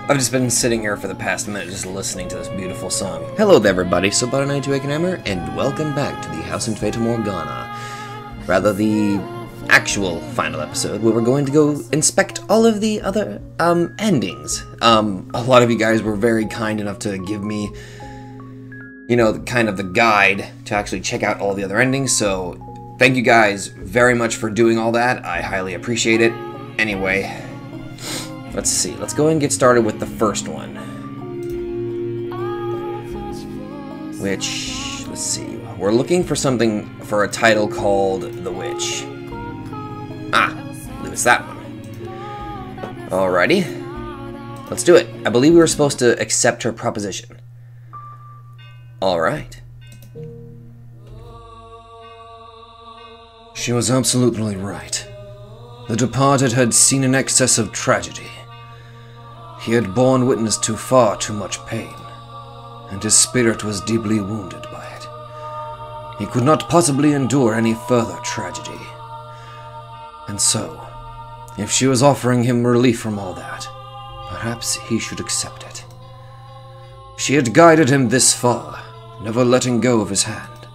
I've just been sitting here for the past minute just listening to this beautiful song. Hello there everybody, so Butter92 and welcome back to the House in Fata Morgana. Rather, the actual final episode, where we're going to go inspect all of the other, endings. A lot of you guys were very kind enough to give me, you know, kind of the guide to actually check out all the other endings, so thank you guys very much for doing all that. I highly appreciate it. Anyway, let's see. Let's go ahead and get started with the first one. Which, let's see. We're looking for something for a title called The Witch. Ah, it's that one. Alrighty. Let's do it. I believe we were supposed to accept her proposition. Alright. She was absolutely right. The departed had seen an excess of tragedy. He had borne witness to far too much pain, and his spirit was deeply wounded by it. He could not possibly endure any further tragedy. And so, if she was offering him relief from all that, perhaps he should accept it. She had guided him this far, never letting go of his hand.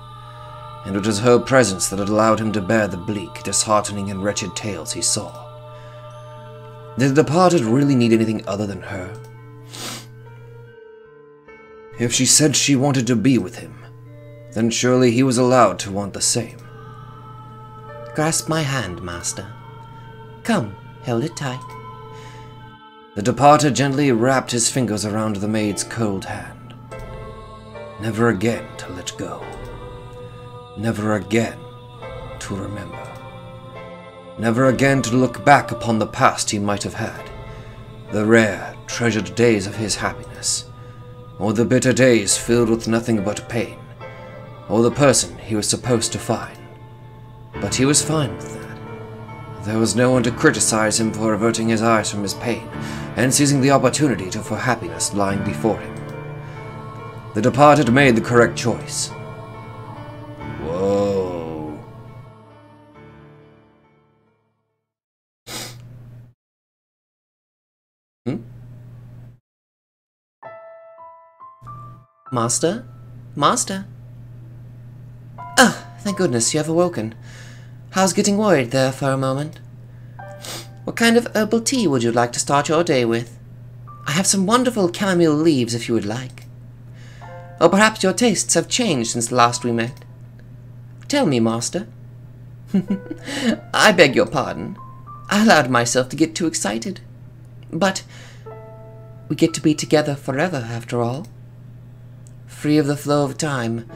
And it was her presence that had allowed him to bear the bleak, disheartening, and wretched tales he saw. Did the departed really need anything other than her? If she said she wanted to be with him, then surely he was allowed to want the same. Grasp my hand, master. Come, hold it tight. The departed gently wrapped his fingers around the maid's cold hand. Never again to let go. Never again to remember. Never again to look back upon the past he might have had, the rare, treasured days of his happiness, or the bitter days filled with nothing but pain, or the person he was supposed to find. But he was fine with that. There was no one to criticize him for averting his eyes from his pain and seizing the opportunity for happiness lying before him. The departed made the correct choice. Whoa. Master? Master? Ah, thank goodness you have awoken. I was getting worried there for a moment. What kind of herbal tea would you like to start your day with? I have some wonderful chamomile leaves if you would like. Or perhaps your tastes have changed since the last we met. Tell me, master. I beg your pardon. I allowed myself to get too excited. But we get to be together forever, after all. Free of the flow of time,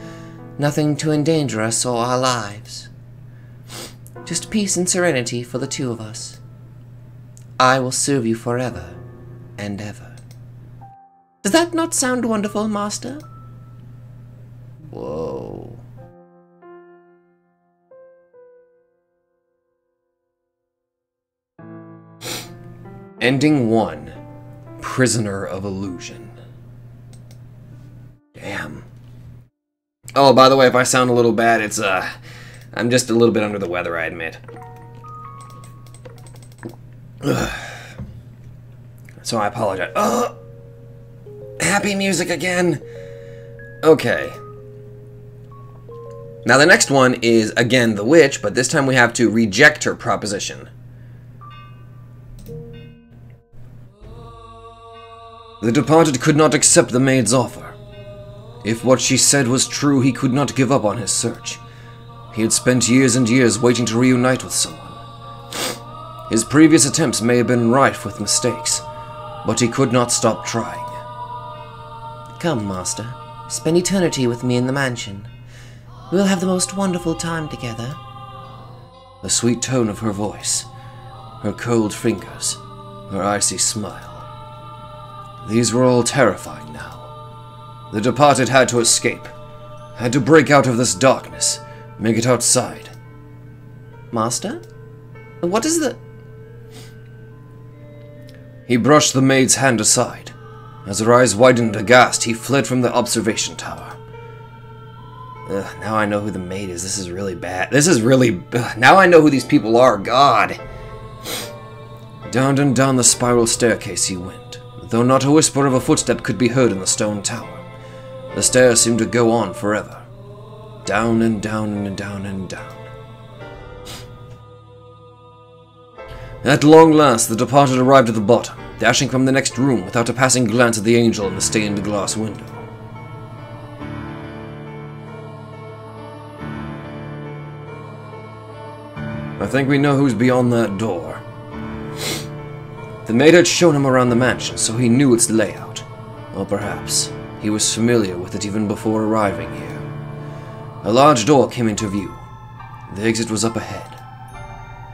nothing to endanger us or our lives. Just peace and serenity for the two of us. I will serve you forever and ever. Does that not sound wonderful, master? Whoa. Ending 1. Prisoner of Illusion. Damn. Oh, by the way, if I sound a little bad, it's, I'm just a little bit under the weather, I admit. Ugh. So I apologize. Oh! Happy music again! Okay. Now the next one is, again, the witch, but this time we have to reject her proposition. The departed could not accept the maid's offer. If what she said was true, he could not give up on his search. He had spent years and years waiting to reunite with someone. His previous attempts may have been rife with mistakes, but he could not stop trying. Come, master. Spend eternity with me in the mansion. We'll have the most wonderful time together. The sweet tone of her voice, her cold fingers, her icy smile. These were all terrifying now. The departed had to escape, had to break out of this darkness, make it outside. Master? What is the... He brushed the maid's hand aside. As her eyes widened aghast, he fled from the observation tower. Now I know who the maid is. This is really bad. This is really... now I know who these people are. God. Down and down the spiral staircase he went, though not a whisper of a footstep could be heard in the stone tower. The stairs seemed to go on forever. Down and down and down and down. At long last, the departed arrived at the bottom, dashing from the next room without a passing glance at the angel in the stained glass window. I think we know who's beyond that door. The maid had shown him around the mansion, so he knew its layout. Or perhaps he was familiar with it even before arriving here. A large door came into view. The exit was up ahead.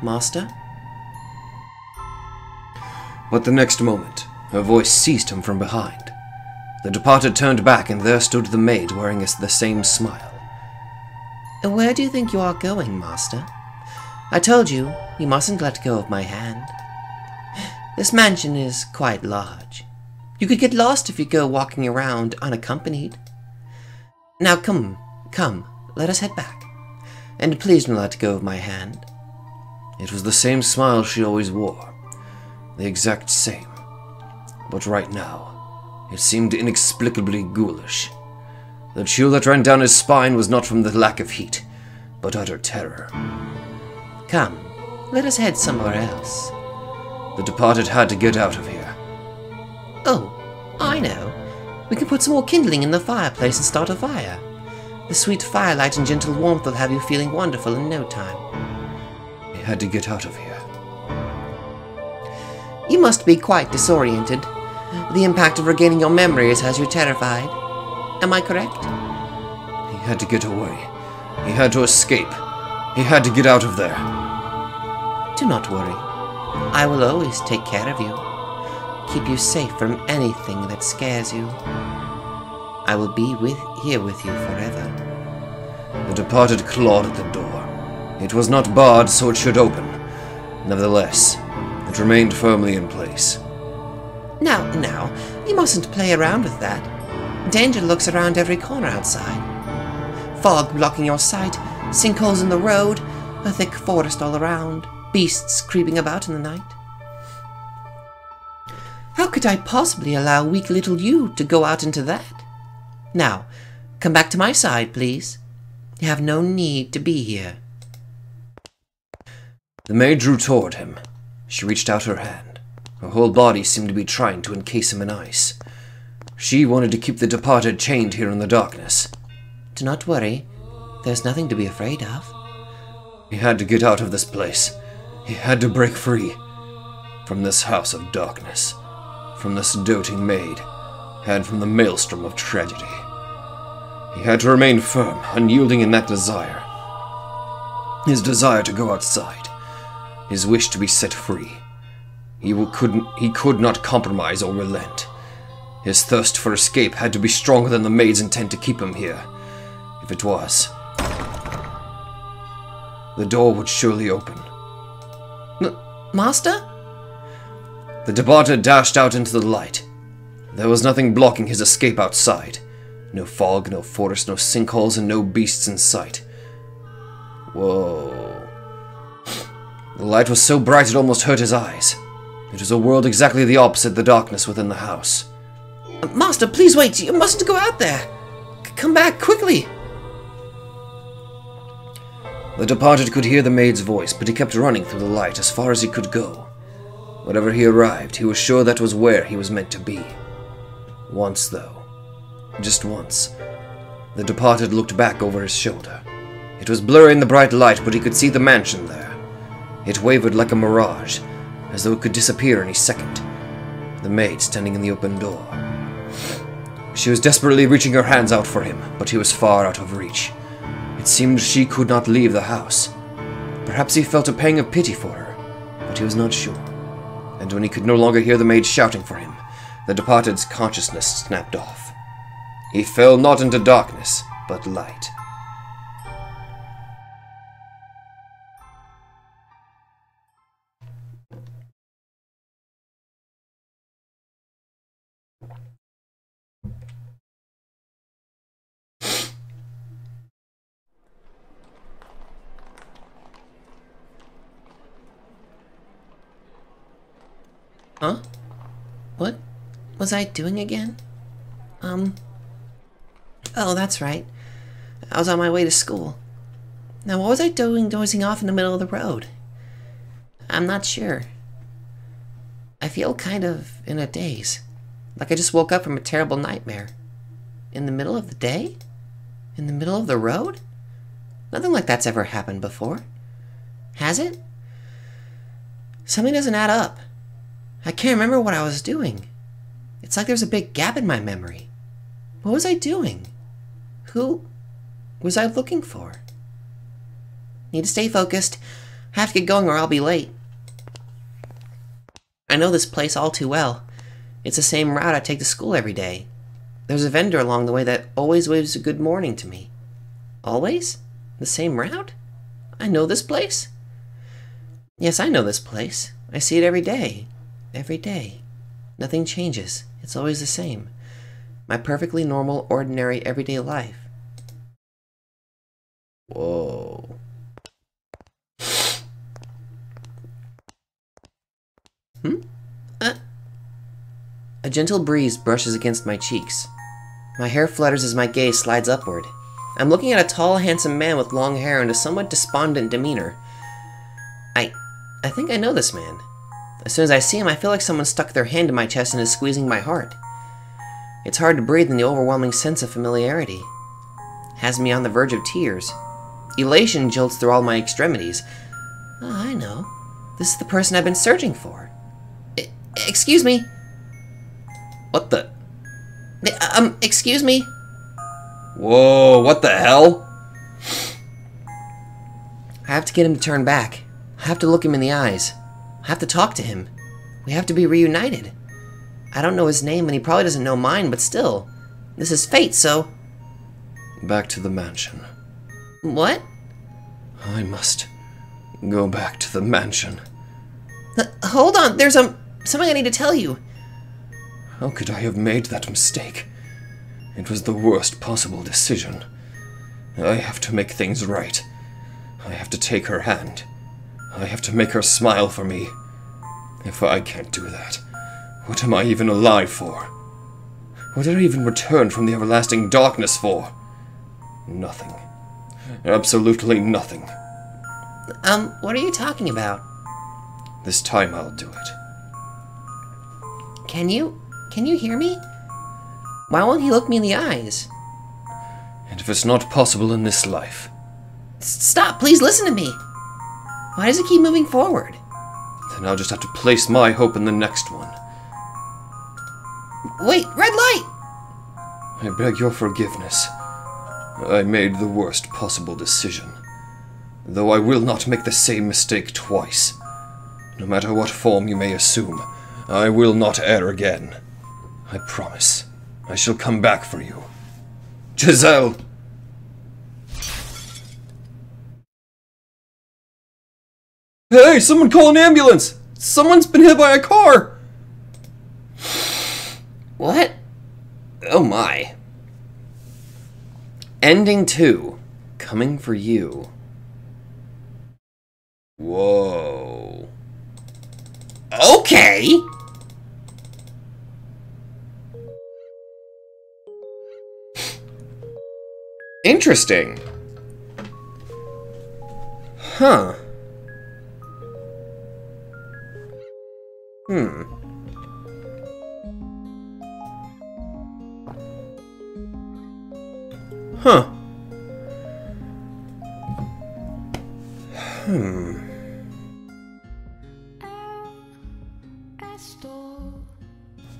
Master? But the next moment, her voice seized him from behind. The departed turned back, and there stood the maid wearing the same smile. Where do you think you are going, Master? I told you, you mustn't let go of my hand. This mansion is quite large. You could get lost if you go walking around unaccompanied. Now come, let us head back. And please don't let go of my hand. It was the same smile she always wore. The exact same. But right now, it seemed inexplicably ghoulish. The chill that ran down his spine was not from the lack of heat, but utter terror. Come, let us head somewhere else. The departed had to get out of here. Oh, I know. We can put some more kindling in the fireplace and start a fire. The sweet firelight and gentle warmth will have you feeling wonderful in no time. He had to get out of here. You must be quite disoriented. The impact of regaining your memories has you terrified. Am I correct? He had to get away. He had to escape. He had to get out of there. Do not worry. I will always take care of you. Keep you safe from anything that scares you. I will be here with you forever. The departed clawed at the door. It was not barred, so it should open. Nevertheless, it remained firmly in place. Now, you mustn't play around with that. Danger lurks around every corner outside. Fog blocking your sight, sinkholes in the road, a thick forest all around, beasts creeping about in the night. How could I possibly allow weak little you to go out into that? Now, come back to my side, please. You have no need to be here. The maid drew toward him. She reached out her hand. Her whole body seemed to be trying to encase him in ice. She wanted to keep the departed chained here in the darkness. Do not worry. There's nothing to be afraid of. He had to get out of this place. He had to break free. From this house of darkness. From this doting maid. And from the maelstrom of tragedy. He had to remain firm, unyielding in that desire. His desire to go outside. His wish to be set free. He could not compromise or relent. His thirst for escape had to be stronger than the maid's intent to keep him here. If it was, the door would surely open. Master? The departed dashed out into the light. There was nothing blocking his escape outside. No fog, no forest, no sinkholes, and no beasts in sight. Whoa. The light was so bright it almost hurt his eyes. It was a world exactly the opposite the darkness within the house. Master, please wait. You mustn't go out there. Come back, quickly. The departed could hear the maid's voice, but he kept running through the light as far as he could go. Wherever he arrived, he was sure that was where he was meant to be. Once, though, just once, the departed looked back over his shoulder. It was blurry in the bright light, but he could see the mansion there. It wavered like a mirage, as though it could disappear any second. The maid standing in the open door. She was desperately reaching her hands out for him, but he was far out of reach. It seemed she could not leave the house. Perhaps he felt a pang of pity for her, but he was not sure. And when he could no longer hear the maid shouting for him, the departed's consciousness snapped off. He fell not into darkness, but light. Huh? What? was I doing again? Oh, that's right. I was on my way to school. Now, what was I doing dozing off in the middle of the road? I'm not sure. I feel kind of in a daze. Like I just woke up from a terrible nightmare. In the middle of the day? In the middle of the road? Nothing like that's ever happened before. Has it? Something doesn't add up. I can't remember what I was doing. It's like there's a big gap in my memory. What was I doing? Who was I looking for? Need to stay focused. I have to get going or I'll be late. I know this place all too well. It's the same route I take to school every day. There's a vendor along the way that always waves a good morning to me. Always? The same route? I know this place? Yes, I know this place. I see it every day. Every day. Nothing changes. It's always the same. My perfectly normal, ordinary, everyday life. Whoa. A gentle breeze brushes against my cheeks. My hair flutters as my gaze slides upward. I'm looking at a tall, handsome man with long hair and a somewhat despondent demeanor. I think I know this man. As soon as I see him, I feel like someone stuck their hand in my chest and is squeezing my heart. It's hard to breathe in the overwhelming sense of familiarity. It has me on the verge of tears. Elation jolts through all my extremities. Oh, I know. This is the person I've been searching for. Excuse me. What the? Excuse me? Whoa, what the hell? I have to get him to turn back. I have to look him in the eyes. I have to talk to him. We have to be reunited. I don't know his name, and he probably doesn't know mine, but still. This is fate, so... Back to the mansion. What? I must go back to the mansion. Hold on, there's something I need to tell you. How could I have made that mistake? It was the worst possible decision. I have to make things right. I have to take her hand. I have to make her smile for me. If I can't do that, what am I even alive for? What did I even return from the everlasting darkness for? Nothing. Absolutely nothing. What are you talking about? This time I'll do it. Can you hear me? Why won't he look me in the eyes? And if it's not possible in this life... Stop, please listen to me. Why does it keep moving forward? Then I'll just have to place my hope in the next one. Wait, red light! I beg your forgiveness. I made the worst possible decision. Though I will not make the same mistake twice. No matter what form you may assume, I will not err again. I promise. I shall come back for you. Giselle! Hey, someone call an ambulance! Someone's been hit by a car! What? Oh my. Ending 2. Coming for you. Whoa. Okay! Interesting. Huh. Huh.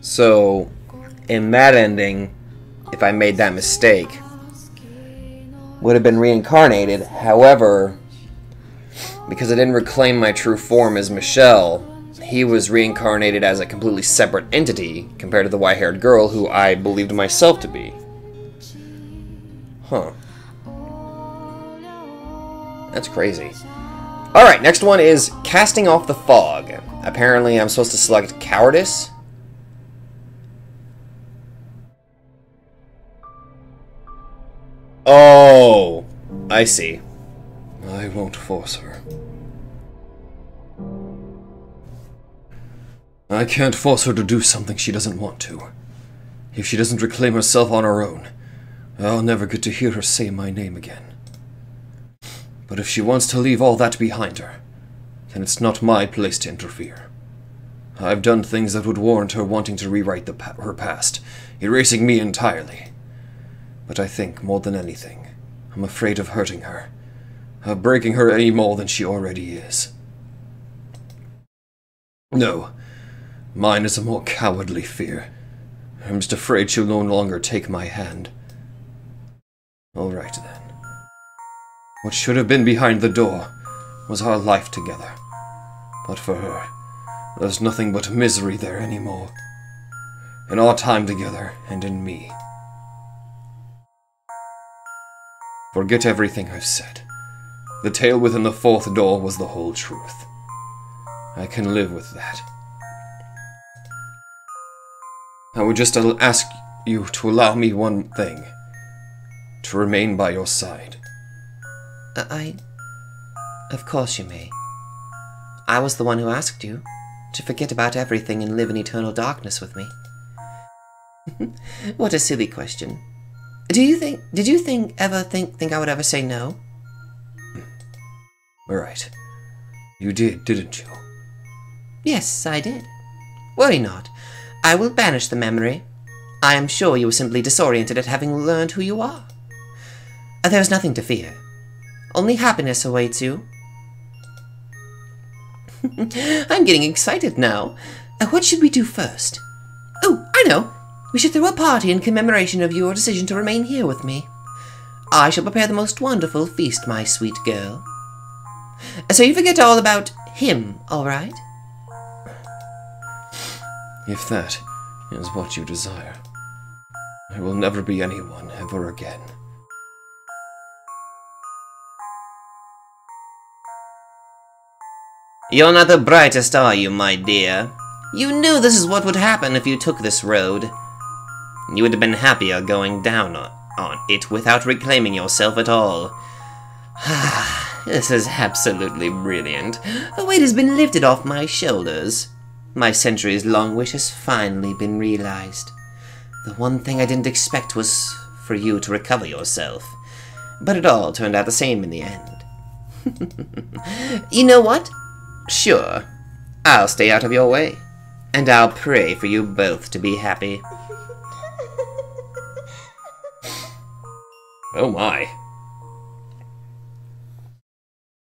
So, in that ending, if I made that mistake, would have been reincarnated. However, because I didn't reclaim my true form as Michelle, he was reincarnated as a completely separate entity compared to the white-haired girl who I believed myself to be. Huh. That's crazy. Alright, next one is Casting Off the Fog. Apparently I'm supposed to select Cowardice. Oh, I see. I won't force her. I can't force her to do something she doesn't want to. If she doesn't reclaim herself on her own, I'll never get to hear her say my name again. But if she wants to leave all that behind her, then it's not my place to interfere. I've done things that would warrant her wanting to rewrite her past, erasing me entirely. But I think, more than anything, I'm afraid of hurting her, of breaking her any more than she already is. No, mine is a more cowardly fear. I'm just afraid she'll no longer take my hand. All right, then. What should have been behind the door was our life together. But for her, there's nothing but misery there anymore. In our time together, and in me. Forget everything I've said. The tale within the fourth door was the whole truth. I can live with that. I would just ask you to allow me one thing. To remain by your side. Of course you may. I was the one who asked you to forget about everything and live in eternal darkness with me. What a silly question. Did you ever think I would ever say no? Right. You did, didn't you? Yes, I did. Worry not. I will banish the memory. I am sure you were simply disoriented at having learned who you are. There is nothing to fear. Only happiness awaits you. I'm getting excited now. What should we do first? Oh, I know. We should throw a party in commemoration of your decision to remain here with me. I shall prepare the most wonderful feast, my sweet girl. So you forget all about him, all right? If that is what you desire, I will never be anyone ever again. You're not the brightest, are you, my dear? You knew this is what would happen if you took this road. You would have been happier going down on it without reclaiming yourself at all. This is absolutely brilliant. A weight has been lifted off my shoulders. My centuries-long wish has finally been realized. The one thing I didn't expect was for you to recover yourself. But it all turned out the same in the end. You know what? Sure, I'll stay out of your way, and I'll pray for you both to be happy. Oh my.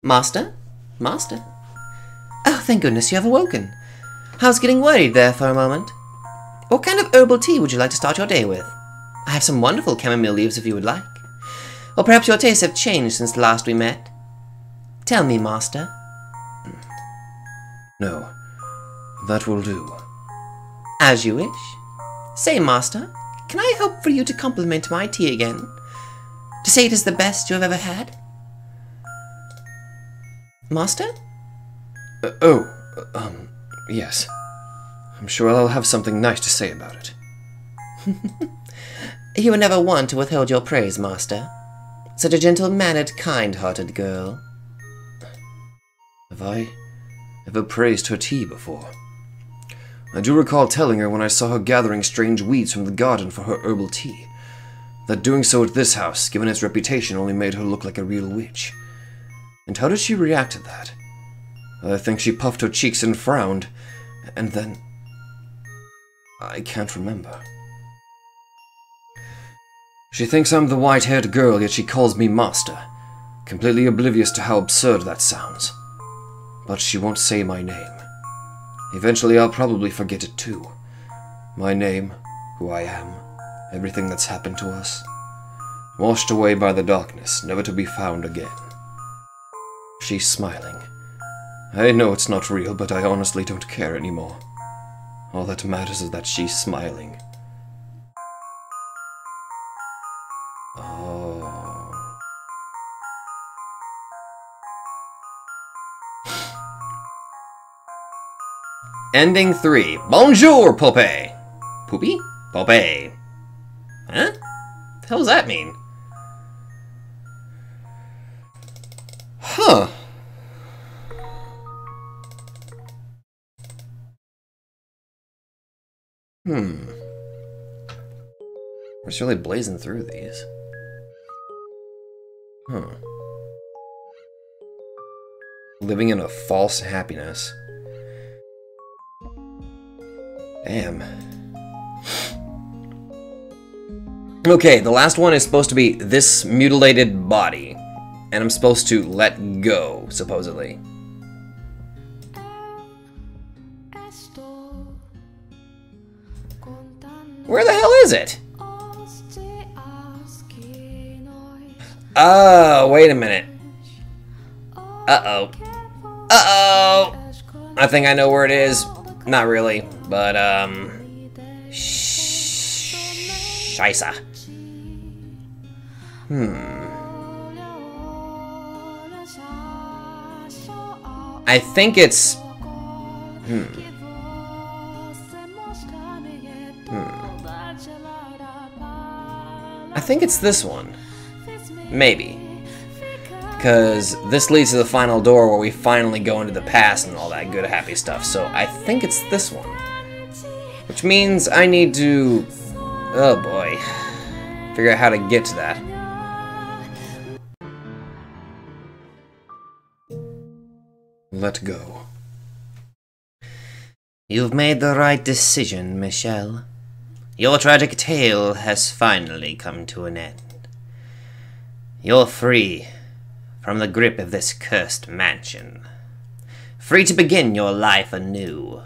Master? Master? Oh, thank goodness you have awoken. I was getting worried there for a moment. What kind of herbal tea would you like to start your day with? I have some wonderful chamomile leaves if you would like. Or perhaps your tastes have changed since the last we met. Tell me, Master. No, that will do. As you wish. Say, Master, can I hope for you to compliment my tea again? To say it is the best you have ever had? Master? Yes. I'm sure I'll have something nice to say about it. You were never one to withhold your praise, Master. Such a gentle-mannered, kind-hearted girl. Have I ever praised her tea before? I do recall telling her when I saw her gathering strange weeds from the garden for her herbal tea, that doing so at this house, given its reputation, only made her look like a real witch. And how did she react to that? I think she puffed her cheeks and frowned, and then... I can't remember. She thinks I'm the white-haired girl, yet she calls me Master, completely oblivious to how absurd that sounds. But she won't say my name. Eventually I'll probably forget it too. My name, who I am, everything that's happened to us. Washed away by the darkness, never to be found again. She's smiling. I know it's not real, but I honestly don't care anymore. All that matters is that she's smiling. Oh. Ending 3. Bonjour, Poupée! Poopy? Poupée. Huh? The hell does that mean? Huh. Just really blazing through these. Huh. Living in a false happiness. Damn. Okay, the last one is supposed to be this mutilated body. And I'm supposed to let go, supposedly. Where the hell is it? Oh, wait a minute. Uh-oh. Uh-oh! I think I know where it is. Not really, but, Scheisse. I think it's... I think it's this one. Maybe. Because this leads to the final door where we finally go into the past and all that good happy stuff. So I think it's this one. Which means I need to... oh boy. Figure out how to get to that. Let go. You've made the right decision, Michelle. Your tragic tale has finally come to an end. You're free from the grip of this cursed mansion. Free to begin your life anew.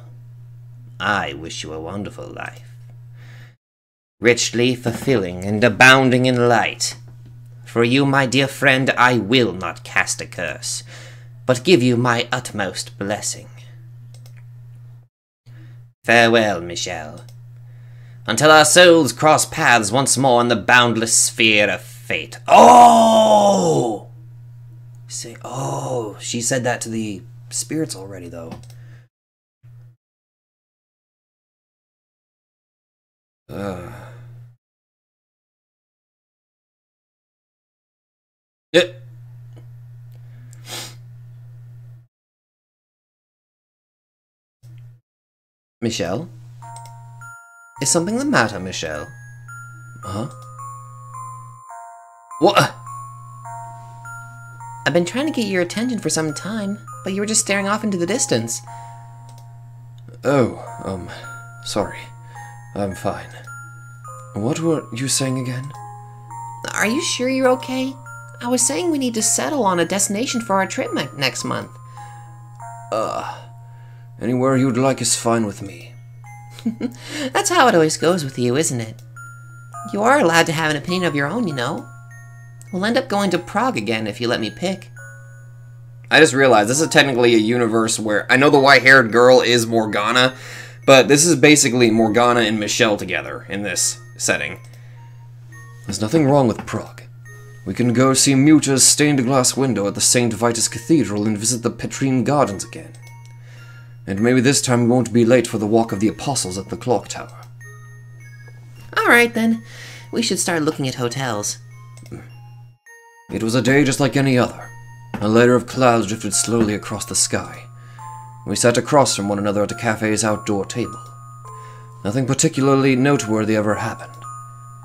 I wish you a wonderful life. Richly fulfilling and abounding in light. For you, my dear friend, I will not cast a curse, but give you my utmost blessing. Farewell, Michelle. Until our souls cross paths once more in the boundless sphere of fate. Oh! Oh, she said that to the spirits already, though. Michelle? Is something the matter, Michelle? Huh? What? I've been trying to get your attention for some time, but you were just staring off into the distance. Oh, sorry. I'm fine. What were you saying again? Are you sure you're okay? I was saying we need to settle on a destination for our trip next month. Anywhere you'd like is fine with me. That's how it always goes with you, isn't it? You are allowed to have an opinion of your own, you know. We'll end up going to Prague again if you let me pick. I just realized this is technically a universe where I know the white-haired girl is Morgana, but this is basically Morgana and Michelle together in this setting. There's nothing wrong with Prague. We can go see Muta's stained glass window at the St. Vitus Cathedral and visit the Petrine Gardens again. And maybe this time we won't be late for the Walk of the Apostles at the Clock Tower. Alright then, we should start looking at hotels. It was a day just like any other. A layer of clouds drifted slowly across the sky. We sat across from one another at the cafe's outdoor table. Nothing particularly noteworthy ever happened.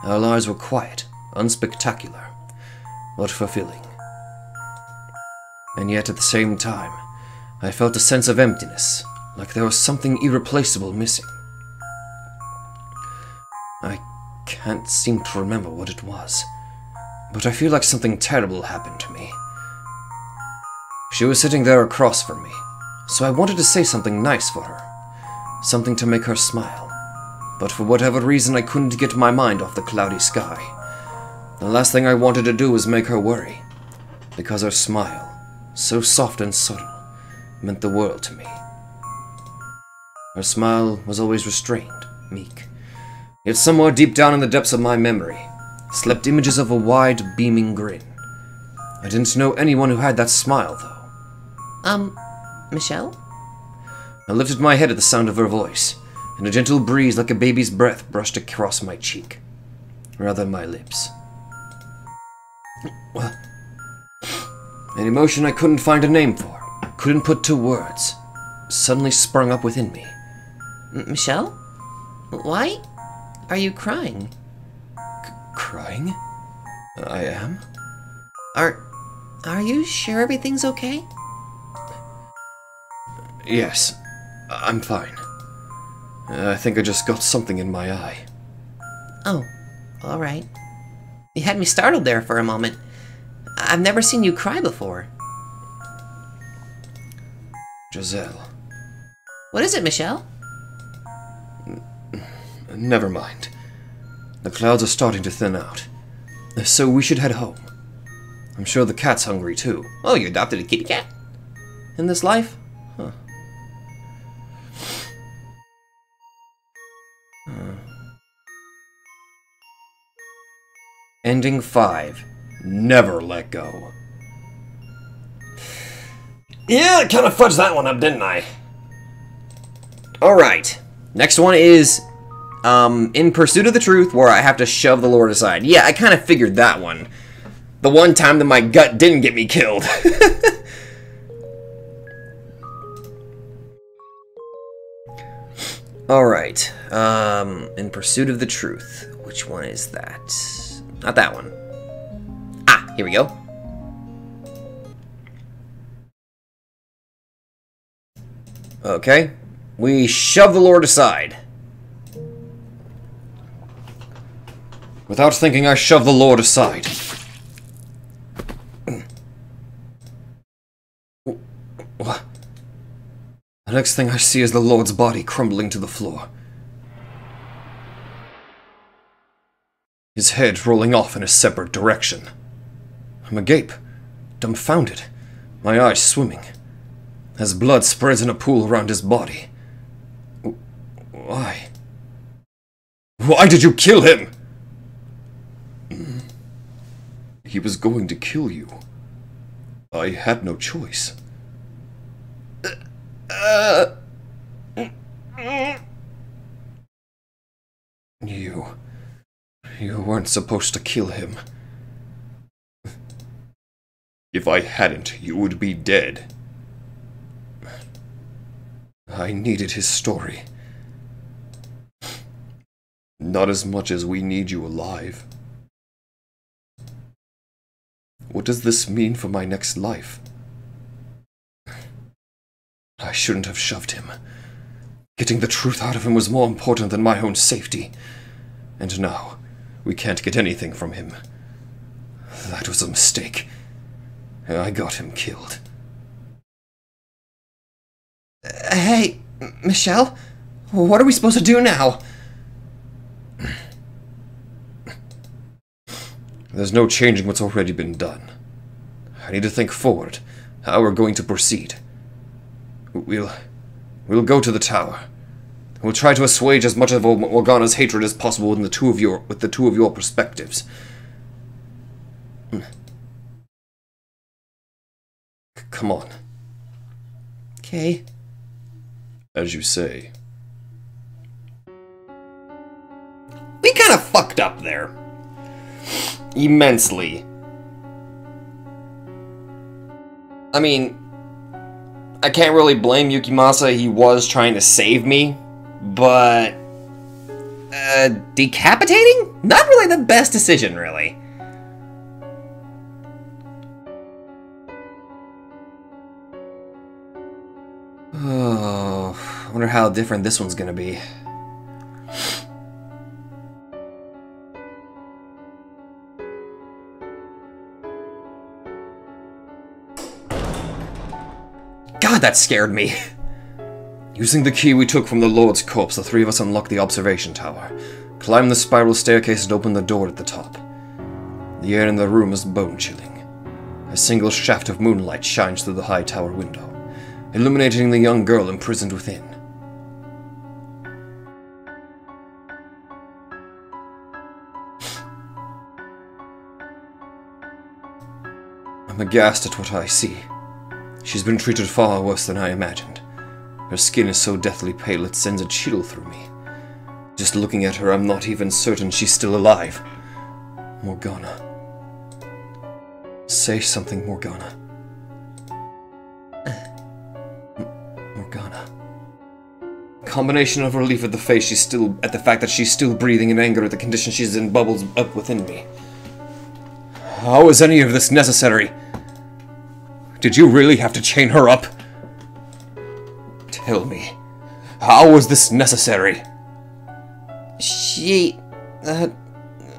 Our lives were quiet, unspectacular, but fulfilling. And yet at the same time, I felt a sense of emptiness, like there was something irreplaceable missing. I can't seem to remember what it was, but I feel like something terrible happened to me. She was sitting there across from me, so I wanted to say something nice for her, something to make her smile, but for whatever reason I couldn't get my mind off the cloudy sky. The last thing I wanted to do was make her worry, because her smile, so soft and subtle, meant the world to me. Her smile was always restrained, meek, yet somewhere deep down in the depths of my memory slept images of a wide, beaming grin. I didn't know anyone who had that smile, though. Michelle? I lifted my head at the sound of her voice, and a gentle breeze like a baby's breath brushed across my cheek. Rather, my lips. What? An emotion I couldn't find a name for, couldn't put to words, suddenly sprung up within me. Michelle? Why are you crying? crying? I am? Are you sure everything's okay? Yes, I'm fine. I think I just got something in my eye. Oh, alright. You had me startled there for a moment. I've never seen you cry before. Giselle. What is it, Michelle? Never mind. The clouds are starting to thin out. So we should head home. I'm sure the cat's hungry too. Oh, you adopted a kitty cat? In this life? Huh. Ending 5. Never let go. Yeah, I kind of fudged that one up, didn't I? Alright. Next one is, In Pursuit of the Truth, where I have to shove the Lord aside. Yeah, I kind of figured that one. The one time that my gut didn't get me killed. Alright. In Pursuit of the Truth. Which one is that? Not that one. Ah, here we go. Okay. We shove the Lord aside. Without thinking, I shove the Lord aside. What? The next thing I see is the Lord's body crumbling to the floor. His head rolling off in a separate direction. I'm agape, dumbfounded, my eyes swimming, as blood spreads in a pool around his body. Why? Why did you kill him? He was going to kill you. I had no choice. You weren't supposed to kill him. If I hadn't, you would be dead. I needed his story. Not as much as we need you alive. What does this mean for my next life? I shouldn't have shoved him. Getting the truth out of him was more important than my own safety. And now, we can't get anything from him. That was a mistake. I got him killed. Hey, Michelle? What are we supposed to do now? There's no changing what's already been done. I need to think forward, how we're going to proceed. We'll go to the tower. We'll try to assuage as much of Morgana's hatred as possible with the two of your perspectives. Come on. Okay. As you say. We kind of fucked up there. Immensely. I mean, I can't really blame Yukimasa. He was trying to save me, but decapitating? Not really the best decision, really. Oh, I wonder how different this one's gonna be. God, that scared me. Using the key we took from the Lord's corpse, the three of us unlocked the observation tower, climbed the spiral staircase and opened the door at the top. The air in the room is bone-chilling. A single shaft of moonlight shines through the high tower window, illuminating the young girl imprisoned within. I'm aghast at what I see. She's been treated far worse than I imagined. Her skin is so deathly pale it sends a chill through me. Just looking at her, I'm not even certain she's still alive. Morgana. Say something, Morgana. Morgana. combination of relief at the fact that she's still breathing, and anger at the condition she's in bubbles up within me. How is any of this necessary? Did you really have to chain her up? Tell me, how was this necessary?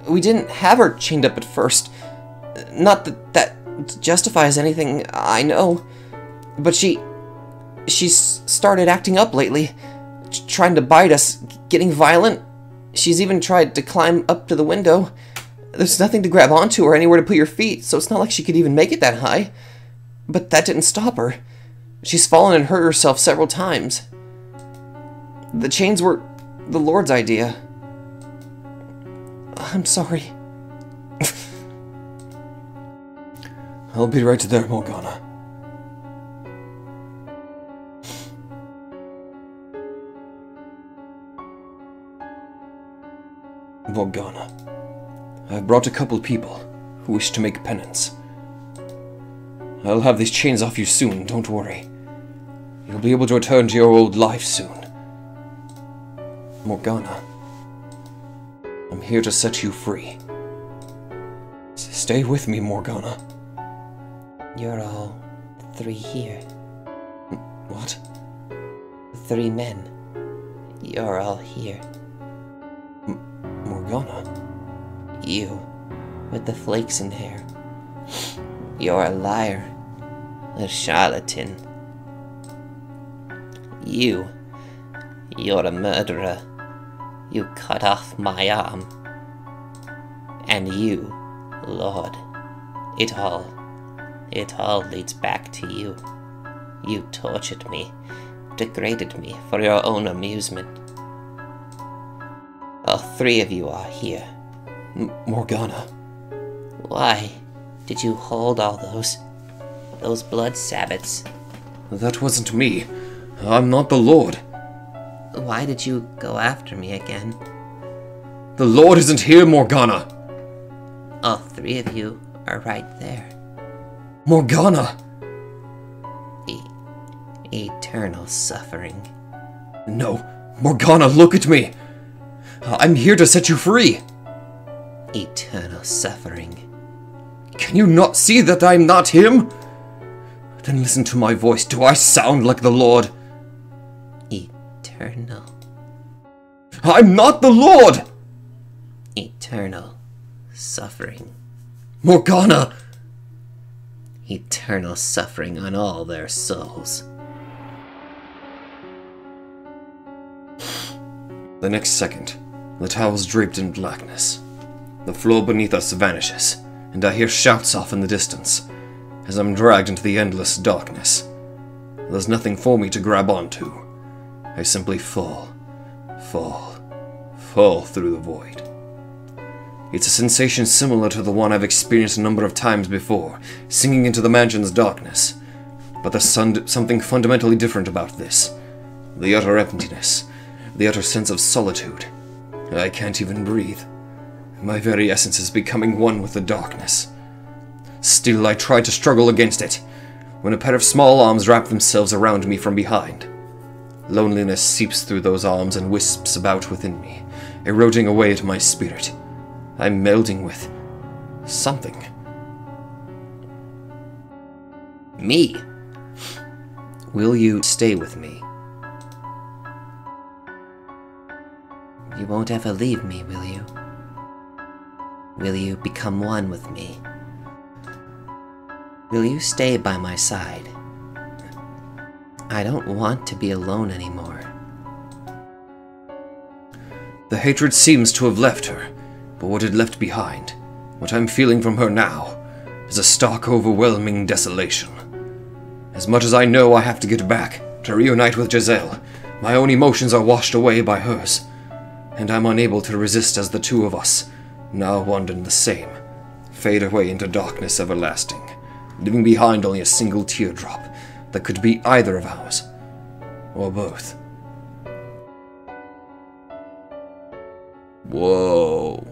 We didn't have her chained up at first. Not that that justifies anything, I know. But she's started acting up lately. Trying to bite us, getting violent. She's even tried to climb up to the window. There's nothing to grab onto or anywhere to put your feet, so it's not like she could even make it that high. But that didn't stop her. She's fallen and hurt herself several times. The chains were the Lord's idea. I'm sorry. I'll be right there, Morgana. Morgana, I've brought a couple people who wish to make penance. I'll have these chains off you soon, don't worry. You'll be able to return to your old life soon. Morgana, I'm here to set you free. Stay with me, Morgana. You're all 3 here. What? 3 men. You're all here. Morgana? You, with the flakes in hair. You're a liar. A charlatan. You're a murderer. You cut off my arm. And you, Lord, it all leads back to you. You tortured me, degraded me for your own amusement. All 3 of you are here. Morgana. Why did you hold all those blood sabbats? That wasn't me. I'm not the Lord. Why did you go after me again? The Lord isn't here, Morgana. All 3 of you are right there. Morgana! Eternal suffering. No, Morgana, look at me. I'm here to set you free. Eternal suffering. Can you not see that I'm not him? Then listen to my voice. Do I sound like the Lord? Eternal. I'm not the Lord! Eternal suffering. Morgana! Eternal suffering on all their souls. The next second, the towel's draped in blackness. The floor beneath us vanishes, and I hear shouts off in the distance, as I'm dragged into the endless darkness. There's nothing for me to grab onto. I simply fall through the void. It's a sensation similar to the one I've experienced a number of times before, singing into the mansion's darkness. But there's something fundamentally different about this. The utter emptiness, the utter sense of solitude. I can't even breathe. My very essence is becoming one with the darkness. Still, I try to struggle against it, when a pair of small arms wrap themselves around me from behind. Loneliness seeps through those arms and wisps about within me, eroding away at my spirit. I'm melding with something. Me? Will you stay with me? You won't ever leave me, will you? Will you become one with me? Will you stay by my side? I don't want to be alone anymore. The hatred seems to have left her, but what it left behind, what I'm feeling from her now, is a stark, overwhelming desolation. As much as I know I have to get back, to reunite with Giselle, my own emotions are washed away by hers, and I'm unable to resist as the 2 of us, now one and the same, fade away into darkness everlasting, leaving behind only a single teardrop that could be either of ours, or both. Whoa.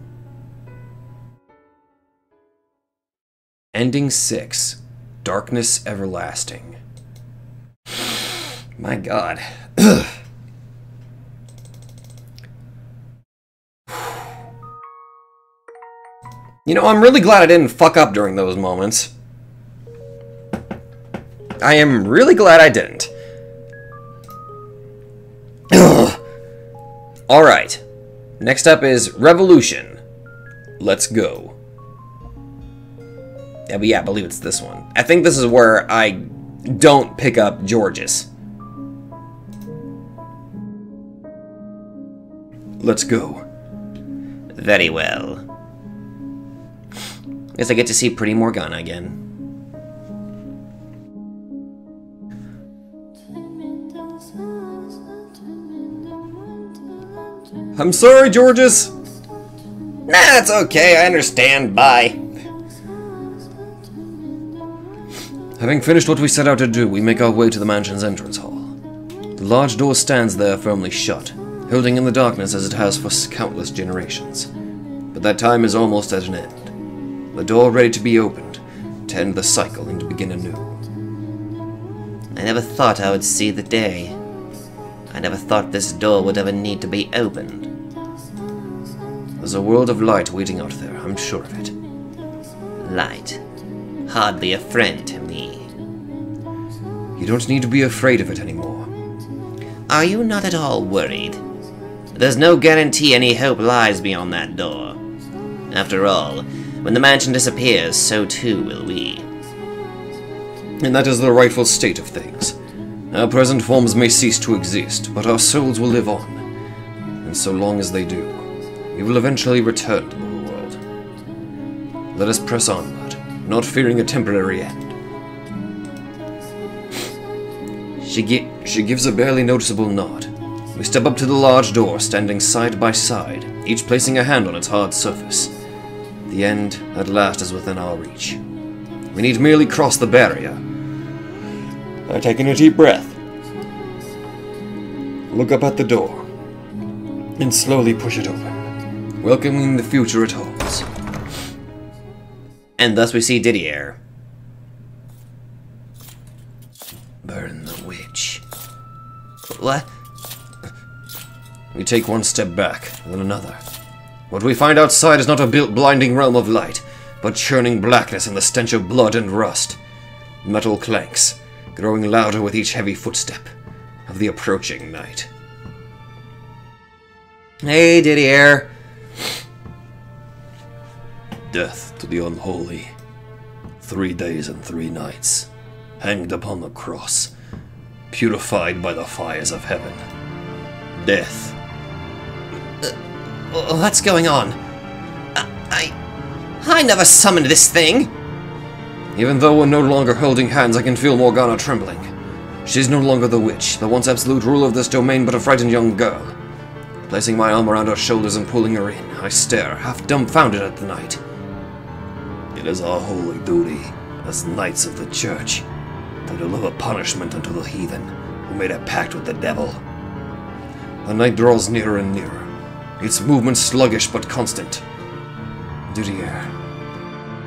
Ending 6. Darkness Everlasting. My god. You know, I'm really glad I didn't fuck up during those moments. I am really glad I didn't. Alright. Next up is Revolution. Let's go. Yeah, but yeah, I believe it's this one. I think this is where I don't pick up George's. Let's go. Very well. Guess I get to see pretty Morgana again. I'm sorry, Georges. Nah, it's okay. I understand. Bye. Having finished what we set out to do, we make our way to the mansion's entrance hall. The large door stands there firmly shut, holding in the darkness as it has for countless generations. But that time is almost at an end. The door ready to be opened, to end the cycle and to begin anew. I never thought I would see the day. I never thought this door would ever need to be opened. There's a world of light waiting out there, I'm sure of it. Light. Hardly a friend to me. You don't need to be afraid of it anymore. Are you not at all worried? There's no guarantee any hope lies beyond that door. After all, when the mansion disappears, so too will we. And that is the rightful state of things. Our present forms may cease to exist, but our souls will live on. And so long as they do, we will eventually return to the world. Let us press onward, not fearing a temporary end. She gives a barely noticeable nod. We step up to the large door, standing side by side, each placing a hand on its hard surface. The end, at last, is within our reach. We need merely cross the barrier. I'm taking a deep breath. Look up at the door, and slowly push it open, welcoming the future it holds. And thus we see Didier. Burn the witch. What? We take one step back, then another. What we find outside is not a blinding realm of light, but churning blackness and the stench of blood and rust. Metal clanks, growing louder with each heavy footstep of the approaching night. Hey, Didier. Death to the unholy. 3 days and 3 nights, hanged upon the cross, purified by the fires of heaven. Death. What's going on? I never summoned this thing. Even though we're no longer holding hands, I can feel Morgana trembling. She's no longer the witch, the once absolute ruler of this domain, but a frightened young girl. Placing my arm around her shoulders and pulling her in, I stare, half dumbfounded at the night. It is our holy duty, as knights of the church, to deliver punishment unto the heathen who made a pact with the devil. The night draws nearer and nearer, its movement sluggish but constant. Didier,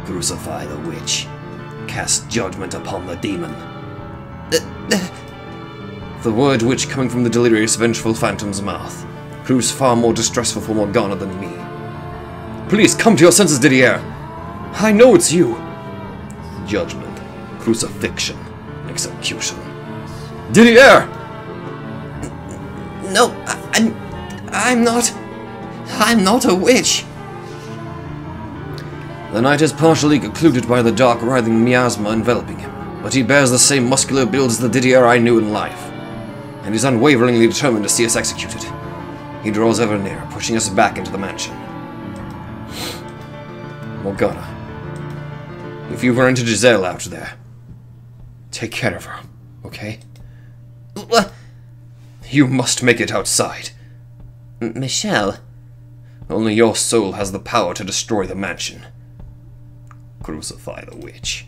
crucify the witch. Cast judgment upon the demon. The word which, coming from the delirious, vengeful phantom's mouth, proves far more distressful for Morgana than me. Please, come to your senses, Didier! I know it's you! Judgment, crucifixion, execution. Didier! No, I'm not a witch. The night is partially concluded by the dark, writhing miasma enveloping him, but he bears the same muscular build as the Didier I knew in life, and is unwaveringly determined to see us executed. He draws ever nearer, pushing us back into the mansion. Morgana, if you run into Giselle out there, take care of her, okay? What? You must make it outside. Michelle? Only your soul has the power to destroy the mansion. Crucify the witch.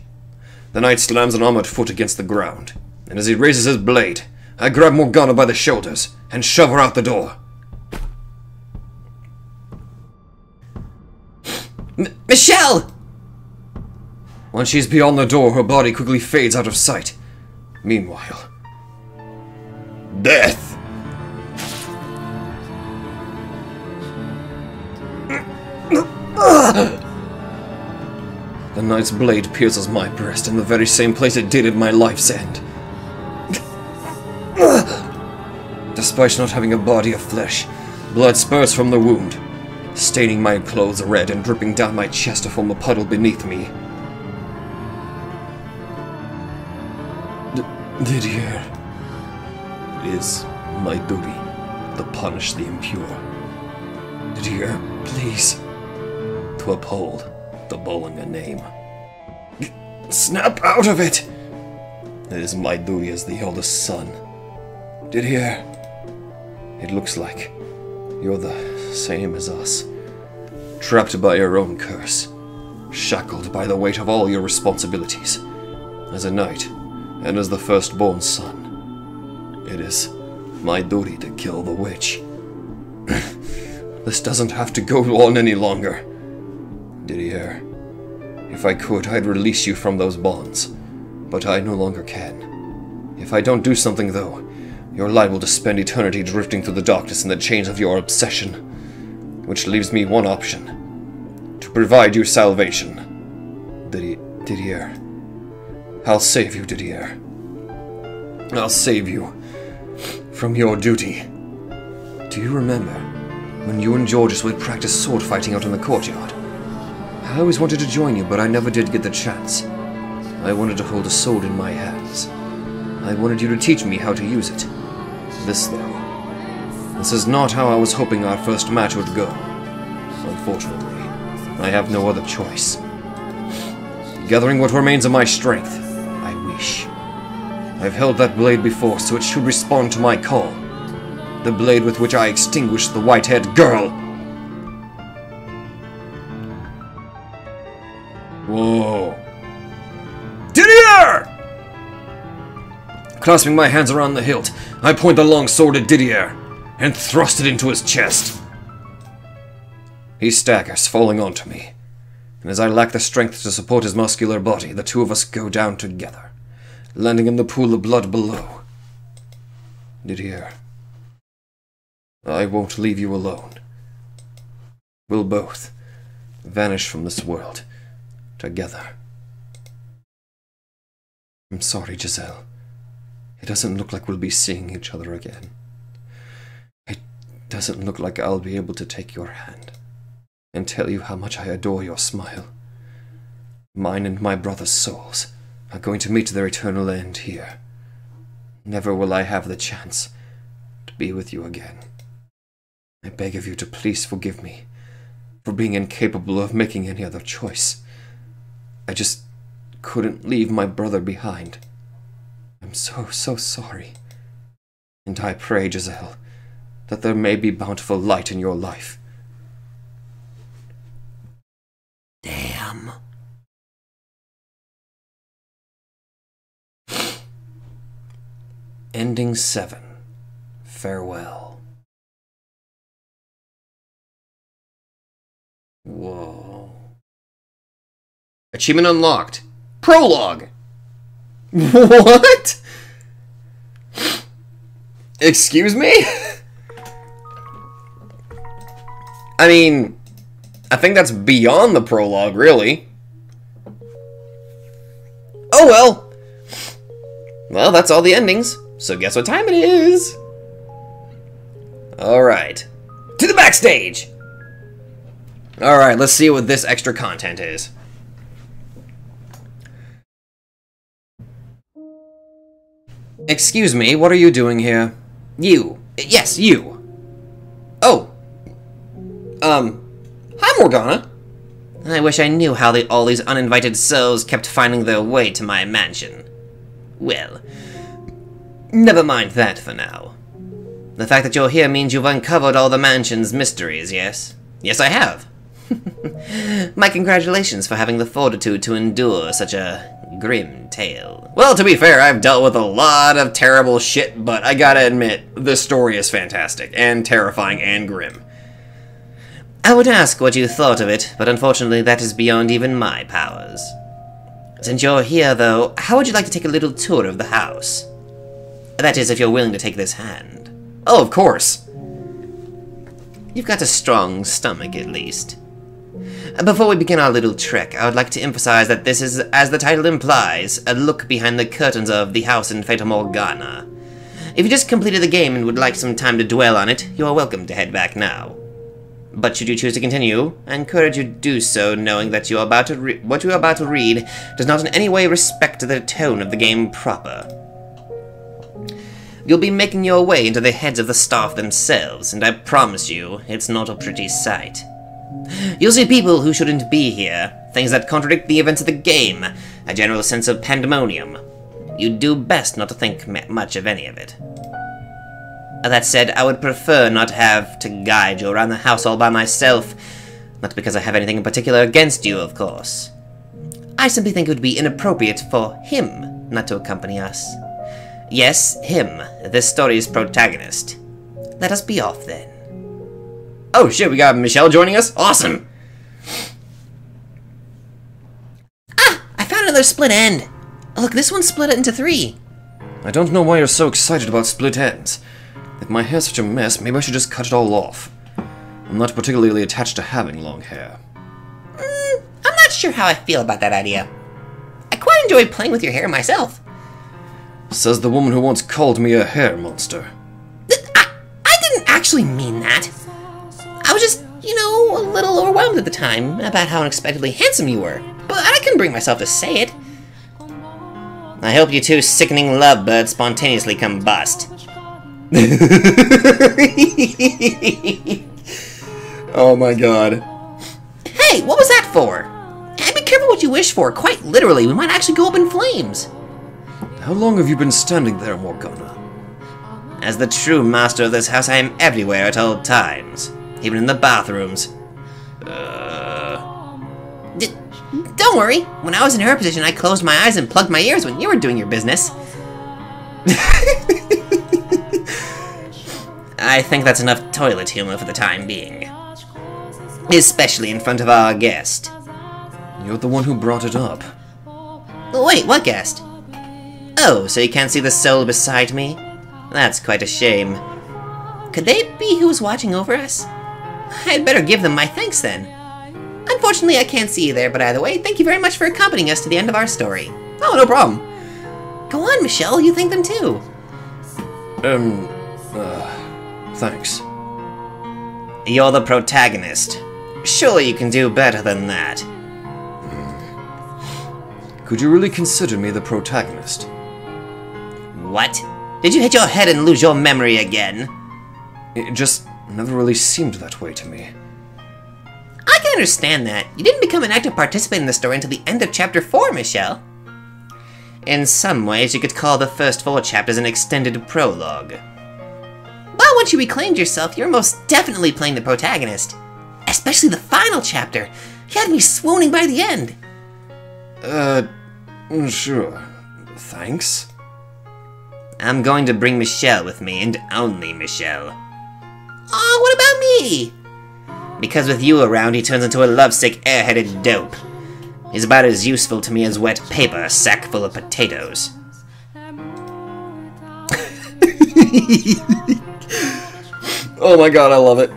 The knight slams an armored foot against the ground, and as he raises his blade, I grab Morgana by the shoulders and shove her out the door. Michelle! Once she's beyond the door, her body quickly fades out of sight. Meanwhile, death! knight's blade pierces my breast in the very same place it did at my life's end. Despite not having a body of flesh, blood spurts from the wound, staining my clothes red and dripping down my chest to form a puddle beneath me. Didier, it is my duty to punish the impure. Didier, please, to uphold the Bollinger name. Snap out of it! It is my duty as the eldest son. Didier, it looks like you're the same as us. Trapped by your own curse. Shackled by the weight of all your responsibilities. As a knight, and as the firstborn son, it is my duty to kill the witch. This doesn't have to go on any longer. Didier, if I could, I'd release you from those bonds, but I no longer can. If I don't do something, though, you're liable to spend eternity drifting through the darkness in the chains of your obsession, which leaves me one option: to provide you salvation. Didier. I'll save you, Didier. I'll save you from your duty. Do you remember when you and Georges would practice sword fighting out in the courtyard? I always wanted to join you, but I never did get the chance. I wanted to hold a sword in my hands. I wanted you to teach me how to use it. This, though, this is not how I was hoping our first match would go. Unfortunately, I have no other choice. Gathering what remains of my strength, I wish. I've held that blade before, so it should respond to my call. The blade with which I extinguished the white-haired girl! Whoa. Didier! Clasping my hands around the hilt, I point the long sword at Didier, and thrust it into his chest. He staggers, falling onto me, and as I lack the strength to support his muscular body, the two of us go down together, landing in the pool of blood below. Didier, I won't leave you alone. We'll both vanish from this world together. I'm sorry, Giselle. It doesn't look like we'll be seeing each other again. It doesn't look like I'll be able to take your hand and tell you how much I adore your smile. Mine and my brother's souls are going to meet their eternal end here. Never will I have the chance to be with you again. I beg of you to please forgive me for being incapable of making any other choice. I just couldn't leave my brother behind. I'm so sorry. And I pray, Giselle, that there may be bountiful light in your life. Damn. Ending 7. Farewell. Whoa. Achievement unlocked. Prologue! What? Excuse me? I mean, I think that's beyond the prologue, really. Oh well. Well, that's all the endings. So guess what time it is? Alright. To the backstage! Alright, let's see what this extra content is. Excuse me, what are you doing here? You. Yes, you. Oh. Hi, Morgana. I wish I knew how all these uninvited souls kept finding their way to my mansion. Well, never mind that for now. The fact that you're here means you've uncovered all the mansion's mysteries, yes? Yes, I have. My congratulations for having the fortitude to endure such a grim tale. Well, to be fair, I've dealt with a lot of terrible shit, but I gotta admit, this story is fantastic, and terrifying, and grim. I would ask what you thought of it, but unfortunately that is beyond even my powers. Since you're here, though, how would you like to take a little tour of the house? That is, if you're willing to take this hand. Oh, of course. You've got a strong stomach, at least. Before we begin our little trek, I would like to emphasize that this is, as the title implies, a look behind the curtains of the house in Fata Morgana. If you just completed the game and would like some time to dwell on it, you are welcome to head back now. But should you choose to continue, I encourage you to do so, knowing that what you are about to read does not in any way respect the tone of the game proper. You'll be making your way into the heads of the staff themselves, and I promise you, it's not a pretty sight. You'll see people who shouldn't be here, things that contradict the events of the game, a general sense of pandemonium. You'd do best not to think much of any of it. That said, I would prefer not have to guide you around the house all by myself, not because I have anything in particular against you, of course. I simply think it would be inappropriate for him not to accompany us. Yes, him, this story's protagonist. Let us be off then. Oh shit, we got Michelle joining us? Awesome! Ah! I found another split end! Look, this one split it into 3. I don't know why you're so excited about split ends. If my hair's such a mess, maybe I should just cut it all off. I'm not particularly attached to having long hair. I'm not sure how I feel about that idea. I quite enjoy playing with your hair myself. Says the woman who once called me a hair monster. I didn't actually mean that. I was just, a little overwhelmed at the time about how unexpectedly handsome you were. But I couldn't bring myself to say it. I hope you two sickening lovebirds spontaneously combust. Oh my god. Hey, what was that for? And be careful what you wish for. Quite literally, we might actually go up in flames. How long have you been standing there, Morgana? As the true master of this house, I am everywhere at all times. Even in the bathrooms. Don't worry. When I was in her position, I closed my eyes and plugged my ears when you were doing your business. I think that's enough toilet humor for the time being. Especially in front of our guest. You're the one who brought it up. Wait, what guest? Oh, so you can't see the soul beside me? That's quite a shame. Could they be who's watching over us? I'd better give them my thanks then. Unfortunately, I can't see you there, but either way, thank you very much for accompanying us to the end of our story. Oh, no problem. Go on, Michelle, you thank them too. Thanks. You're the protagonist. Surely you can do better than that. Could you really consider me the protagonist? What? Did you hit your head and lose your memory again? It just never really seemed that way to me. I can understand that. You didn't become an active participant in the story until the end of Chapter 4, Michelle. In some ways, you could call the first 4 chapters an extended prologue. But once you reclaimed yourself, you're most definitely playing the protagonist. Especially the final chapter. You had me swooning by the end. Sure. Thanks. I'm going to bring Michelle with me, and only Michelle. Aw, what about me? Because with you around, he turns into a lovesick, airheaded dope. He's about as useful to me as wet paper, a sack full of potatoes. Oh my god, I love it.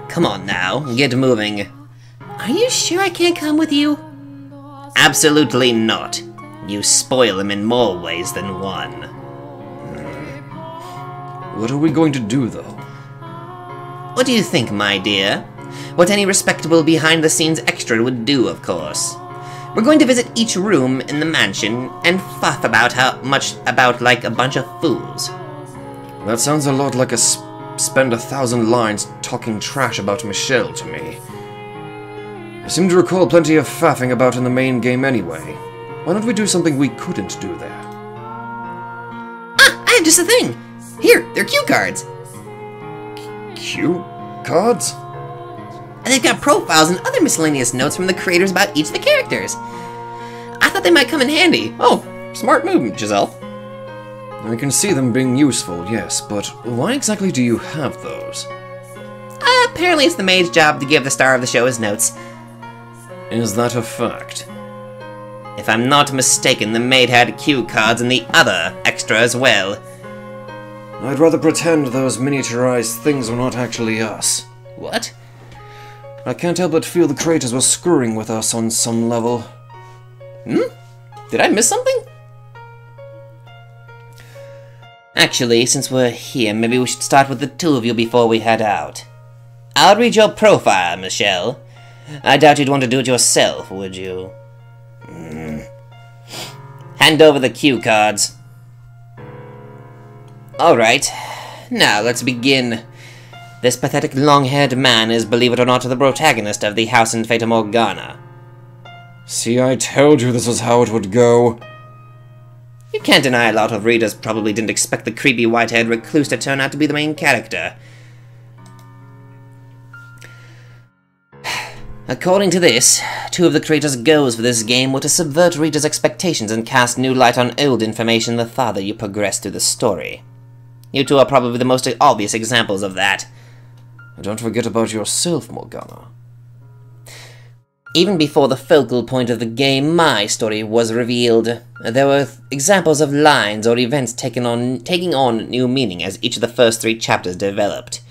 Come on now, get moving. Are you sure I can't come with you? Absolutely not. You spoil him in more ways than one. What are we going to do, though? What do you think, my dear? What any respectable behind-the-scenes extra would do, of course. We're going to visit each room in the mansion and fuff about like a bunch of fools. That sounds a lot like spend 1,000 lines talking trash about Michelle to me. I seem to recall plenty of faffing about in the main game anyway. Why don't we do something we couldn't do there? Ah, I have just a thing! Here, they're cue cards! Cue cards? And they've got profiles and other miscellaneous notes from the creators about each of the characters. I thought they might come in handy. Oh, smart move, Giselle. I can see them being useful, yes, but why exactly do you have those? Apparently it's the maid's job to give the star of the show his notes. Is that a fact? If I'm not mistaken, the maid had cue cards and the other extra as well. I'd rather pretend those miniaturized things were not actually us. What? I can't help but feel the creators were screwing with us on some level. Did I miss something? Actually, since we're here, maybe we should start with the two of you before we head out. I'll read your profile, Michelle. I doubt you'd want to do it yourself, would you? Hand over the cue cards. Alright, now let's begin. This pathetic long-haired man is, believe it or not, the protagonist of the house in Fata Morgana. See, I told you this was how it would go. You can't deny a lot of readers probably didn't expect the creepy white-haired recluse to turn out to be the main character. According to this, two of the creators' goals for this game were to subvert readers' expectations and cast new light on old information the farther you progress through the story. You two are probably the most obvious examples of that. Don't forget about yourself, Morgana. Even before the focal point of the game, my story was revealed. There were examples of lines or events taking on new meaning as each of the first 3 chapters developed.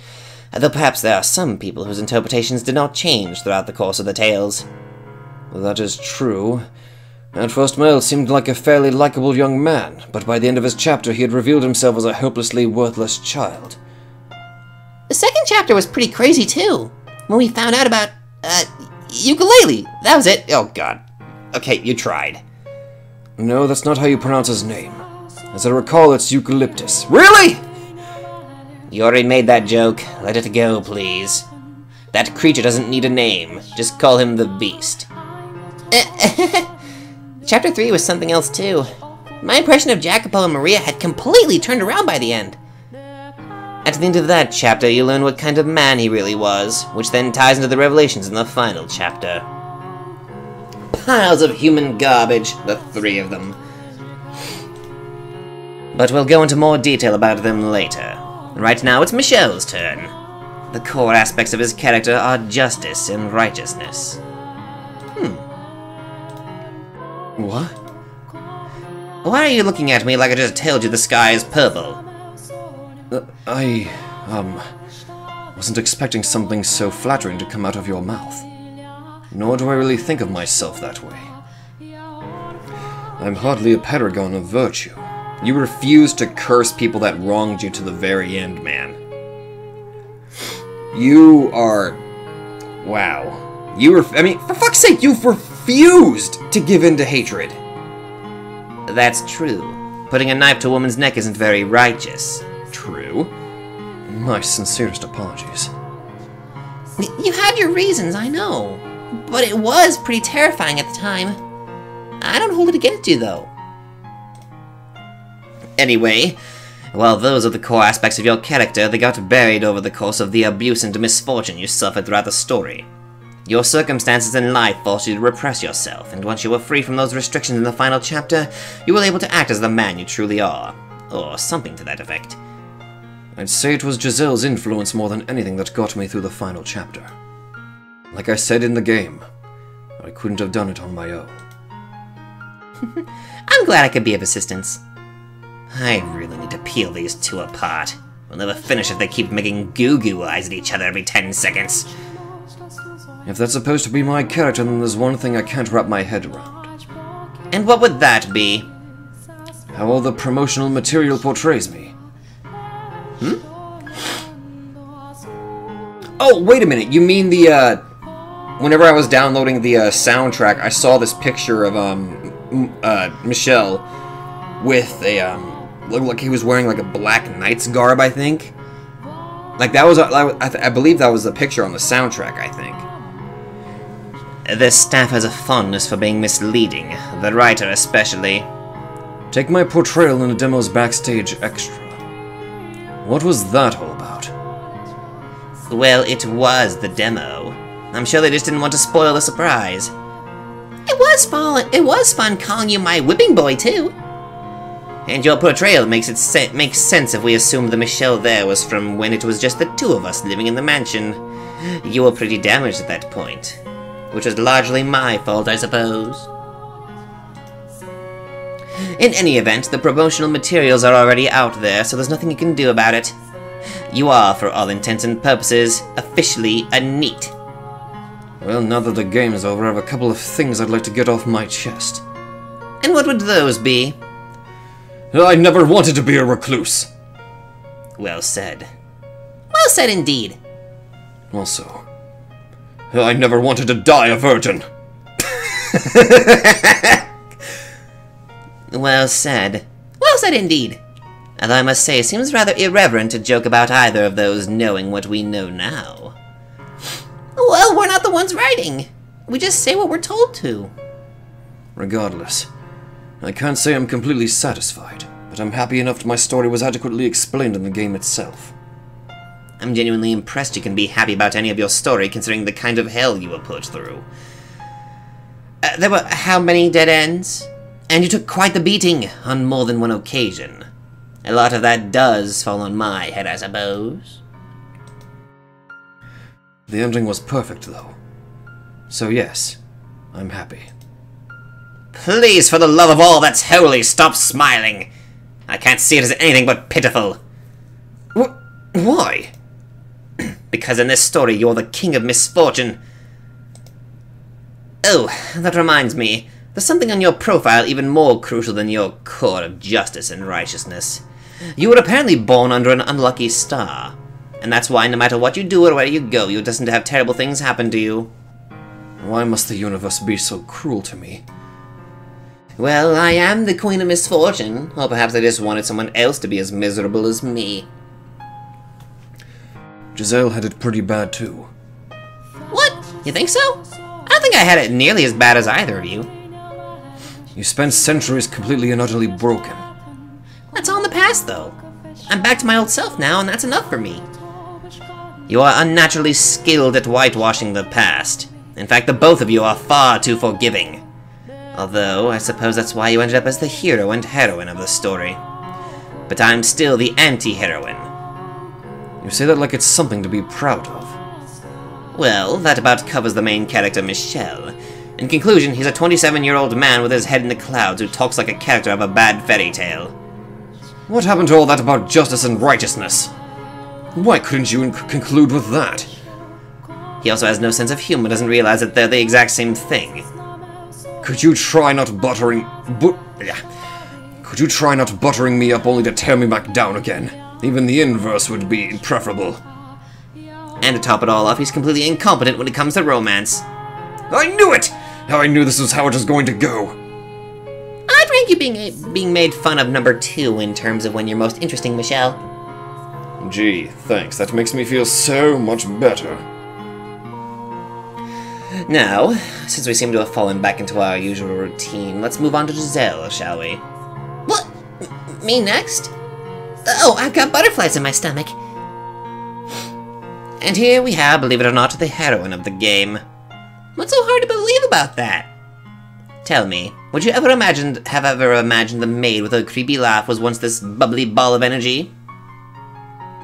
Though perhaps there are some people whose interpretations did not change throughout the course of the tales. That is true. At first, Miles seemed like a fairly likable young man, but by the end of his chapter he had revealed himself as a hopelessly worthless child. The second chapter was pretty crazy too, when we found out about, ukulele. That was it. Oh god. Okay, you tried. No, that's not how you pronounce his name. As I recall, it's eucalyptus. Really?! You already made that joke. Let it go, please. That creature doesn't need a name. Just call him the Beast. Chapter 3 was something else too. My impression of Jacopo and Maria had completely turned around by the end. At the end of that chapter, you learn what kind of man he really was, which then ties into the revelations in the final chapter. Piles of human garbage, the 3 of them. But we'll go into more detail about them later. Right now, it's Michelle's turn. The core aspects of his character are justice and righteousness. What? Why are you looking at me like I just told you the sky is purple? I wasn't expecting something so flattering to come out of your mouth. Nor do I really think of myself that way. I'm hardly a paragon of virtue. You refuse to curse people that wronged you to the very end, man. You are... Wow. I mean, for fuck's sake, you've refused to give in to hatred. That's true. Putting a knife to a woman's neck isn't very righteous. True. My sincerest apologies. You had your reasons, I know. But it was pretty terrifying at the time. I don't hold it against you, though. Anyway, while those are the core aspects of your character, they got buried over the course of the abuse and misfortune you suffered throughout the story. Your circumstances in life forced you to repress yourself, and once you were free from those restrictions in the final chapter, you were able to act as the man you truly are. Or something to that effect. I'd say it was Giselle's influence more than anything that got me through the final chapter. Like I said in the game, I couldn't have done it on my own. I'm glad I could be of assistance. I really need to peel these two apart. We'll never finish if they keep making goo-goo eyes at each other every 10 seconds. If that's supposed to be my character, then there's one thing I can't wrap my head around. And what would that be? How all the promotional material portrays me. Oh, wait a minute. You mean the, whenever I was downloading the soundtrack, I saw this picture of, Michelle with a, looked like he was wearing, like, a Black Knight's garb, I think. Like, that was, I believe that was the picture on the soundtrack, I think. The staff has a fondness for being misleading, the writer especially. Take my portrayal in the demo's backstage extra. What was that all about? Well, it was the demo. I'm sure they just didn't want to spoil the surprise. It was fun calling you my whipping boy, too. And your portrayal makes sense if we assume the Michelle there was from when it was just the two of us living in the mansion. You were pretty damaged at that point. Which was largely my fault, I suppose. In any event, the promotional materials are already out there, so there's nothing you can do about it. You are, for all intents and purposes, officially a NEET. Well, now that the game is over, I have a couple of things I'd like to get off my chest. And what would those be? I never wanted to be a recluse. Well said. Well said indeed. Also, I never wanted to die a virgin. Well said. Well said indeed. Although I must say, it seems rather irreverent to joke about either of those knowing what we know now. Well, we're not the ones writing. We just say what we're told to. Regardless, I can't say I'm completely satisfied, but I'm happy enough my story was adequately explained in the game itself. I'm genuinely impressed you can be happy about any of your story, considering the kind of hell you were put through. There were how many dead ends? And you took quite the beating on more than one occasion. A lot of that does fall on my head, I suppose. The ending was perfect, though. So yes, I'm happy. Please, for the love of all that's holy, stop smiling. I can't see it as anything but pitiful. Why? Because in this story, you're the king of misfortune. Oh, that reminds me. There's something on your profile even more crucial than your core of justice and righteousness. You were apparently born under an unlucky star. And that's why no matter what you do or where you go, you destined to have terrible things happen to you. Why must the universe be so cruel to me? Well, I am the queen of misfortune. Or perhaps I just wanted someone else to be as miserable as me. Giselle had it pretty bad too. What? You think so? I don't think I had it nearly as bad as either of you. You spent centuries completely and utterly broken. That's all in the past, though. I'm back to my old self now, and that's enough for me. You are unnaturally skilled at whitewashing the past. In fact, the both of you are far too forgiving. Although, I suppose that's why you ended up as the hero and heroine of the story. But I'm still the anti-heroine. You say that like it's something to be proud of. Well, that about covers the main character, Michel. In conclusion, he's a 27-year-old man with his head in the clouds who talks like a character of a bad fairy tale. What happened to all that about justice and righteousness? Why couldn't you conclude with that? He also has no sense of humor, doesn't realize that they're the exact same thing. Could you try not buttering me up only to tear me back down again? Even the inverse would be preferable. And to top it all off, he's completely incompetent when it comes to romance. I knew it! How I knew this was how it was going to go. I'd rank you being made fun of number 2 in terms of when you're most interesting, Michelle. Gee, thanks. That makes me feel so much better. Now, since we seem to have fallen back into our usual routine, let's move on to Giselle, shall we? What? Me next? Oh, I've got butterflies in my stomach. And here we have, believe it or not, the heroine of the game. What's so hard to believe about that? Tell me, would you have ever imagined the maid with her creepy laugh was once this bubbly ball of energy?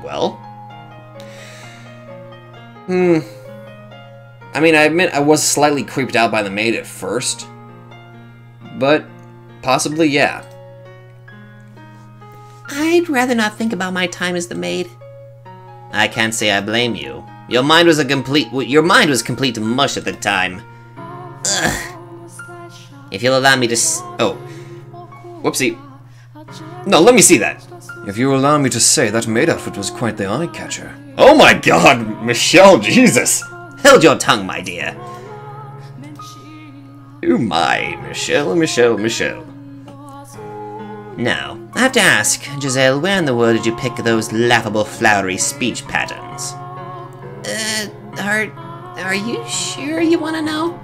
Well? I mean, I admit I was slightly creeped out by the maid at first. But, possibly, yeah. I'd rather not think about my time as the maid. I can't say I blame you. Your mind was complete mush at the time. Ugh. If you'll allow me to oh. Whoopsie. No, let me see that. If you allow me to say, that maid outfit was quite the eye-catcher. Oh my god, Michelle, Jesus! Hold your tongue, my dear. Oh my, Michelle. Now, I have to ask, Giselle, where in the world did you pick those laughable, flowery speech patterns? Are you sure you want to know?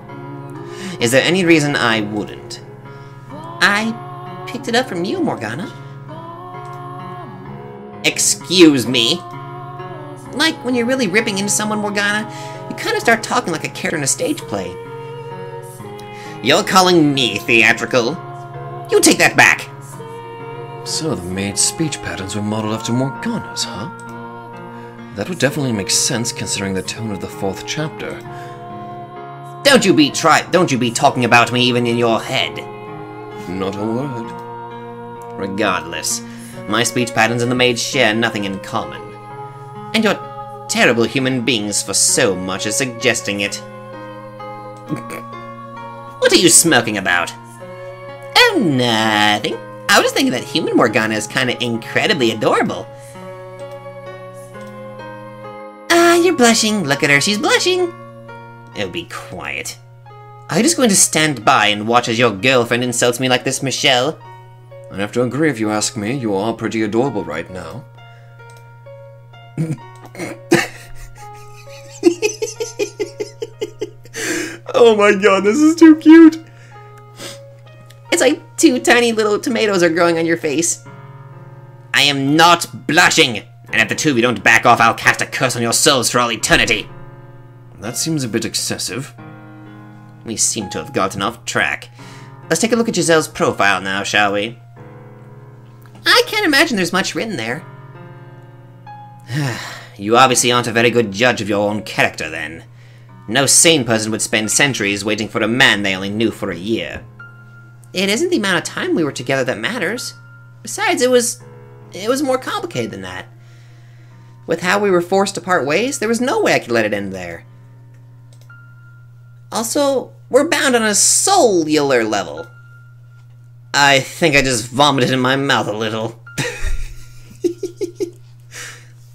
Is there any reason I wouldn't? I picked it up from you, Morgana. Excuse me? Like, when you're really ripping into someone, Morgana, you kind of start talking like a character in a stage play. You're calling me theatrical? You take that back! So the maid's speech patterns were modeled after Morgana's, huh? That would definitely make sense considering the tone of the 4th chapter. Don't you be talking about me even in your head. Not a word. Regardless, my speech patterns and the maid share nothing in common. And you're terrible human beings for so much as suggesting it. What are you smoking about? Oh, nothing. I was just thinking that human Morgana is kind of incredibly adorable. Ah, you're blushing. Look at her, she's blushing. Oh, be quiet. Are you just going to stand by and watch as your girlfriend insults me like this, Michelle? I'd have to agree if you ask me. You are pretty adorable right now. Oh my god, this is too cute! It's like 2 tiny little tomatoes are growing on your face. I am not blushing! And if the two of you don't back off, I'll cast a curse on your souls for all eternity! That seems a bit excessive. We seem to have gotten off track. Let's take a look at Giselle's profile now, shall we? I can't imagine there's much written there. You obviously aren't a very good judge of your own character, then. No sane person would spend centuries waiting for a man they only knew for a year. It isn't the amount of time we were together that matters. Besides, it was more complicated than that. With how we were forced to part ways, there was no way I could let it end there. Also, we're bound on a cellular level. I think I just vomited in my mouth a little.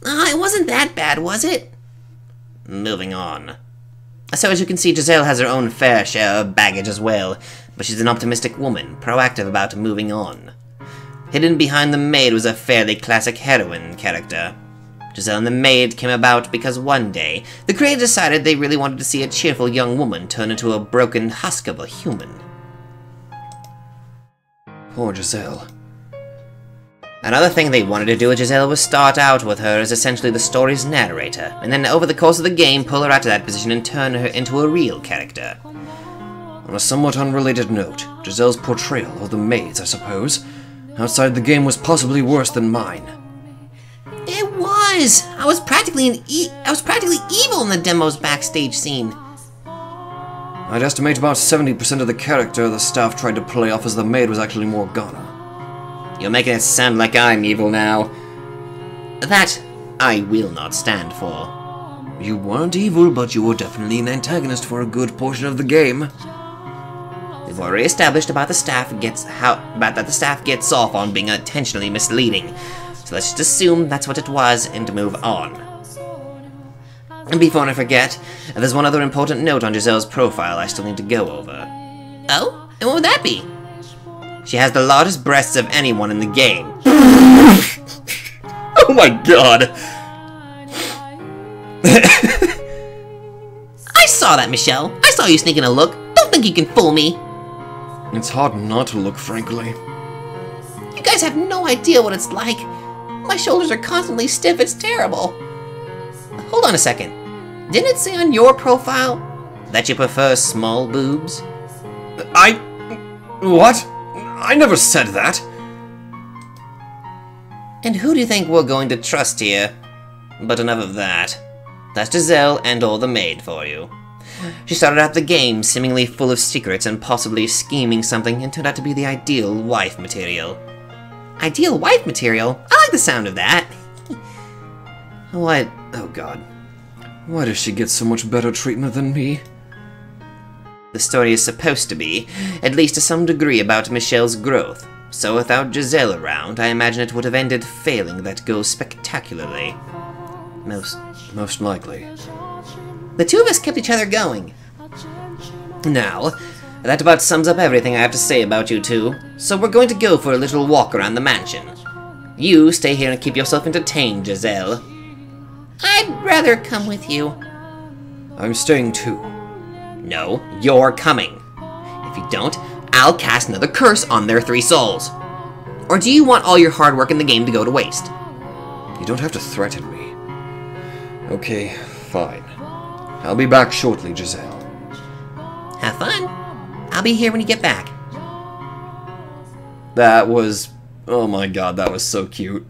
It wasn't that bad, was it? Moving on. So as you can see, Giselle has her own fair share of baggage as well, but she's an optimistic woman, proactive about moving on. Hidden behind the maid was a fairly classic heroine character. Giselle and the maid came about because one day, the creator decided they really wanted to see a cheerful young woman turn into a broken husk of a human. Poor Giselle. Another thing they wanted to do with Giselle was start out with her as essentially the story's narrator, and then over the course of the game pull her out of that position and turn her into a real character. On a somewhat unrelated note, Giselle's portrayal of the maids, I suppose, outside the game was possibly worse than mine. It was! I was practically evil in the demo's backstage scene. I'd estimate about 70% of the character the staff tried to play off as the maid was actually Morgana. You're making it sound like I'm evil now. That I will not stand for. You weren't evil, but you were definitely an antagonist for a good portion of the game. We've already established about the staff gets off on being intentionally misleading. So let's just assume that's what it was and move on. And before I forget, there's one other important note on Giselle's profile I still need to go over. Oh? And what would that be? She has the largest breasts of anyone in the game. Oh my god! I saw that, Michelle. I saw you sneaking a look. Don't think you can fool me. It's hard not to look, frankly. You guys have no idea what it's like. My shoulders are constantly stiff. It's terrible. Hold on a second. Didn't it say on your profile that you prefer small boobs? What? I never said that. And who do you think we're going to trust here? But enough of that. That's Giselle and all the maid for you. She started out the game seemingly full of secrets and possibly scheming something and turned out to be the ideal wife material. Ideal wife material? I like the sound of that. What? Oh god. Why does she get so much better treatment than me? The story is supposed to be, at least to some degree, about Michelle's growth. So without Giselle around, I imagine it would have ended failing that goal spectacularly. Most likely. The two of us kept each other going. Now, that about sums up everything I have to say about you two, so we're going to go for a little walk around the mansion. You stay here and keep yourself entertained, Giselle. I'd rather come with you. I'm staying too. No, you're coming. If you don't, I'll cast another curse on their 3 souls. Or do you want all your hard work in the game to go to waste? You don't have to threaten me. Okay, fine. I'll be back shortly, Giselle. Have fun. I'll be here when you get back. That was... oh my god, that was so cute.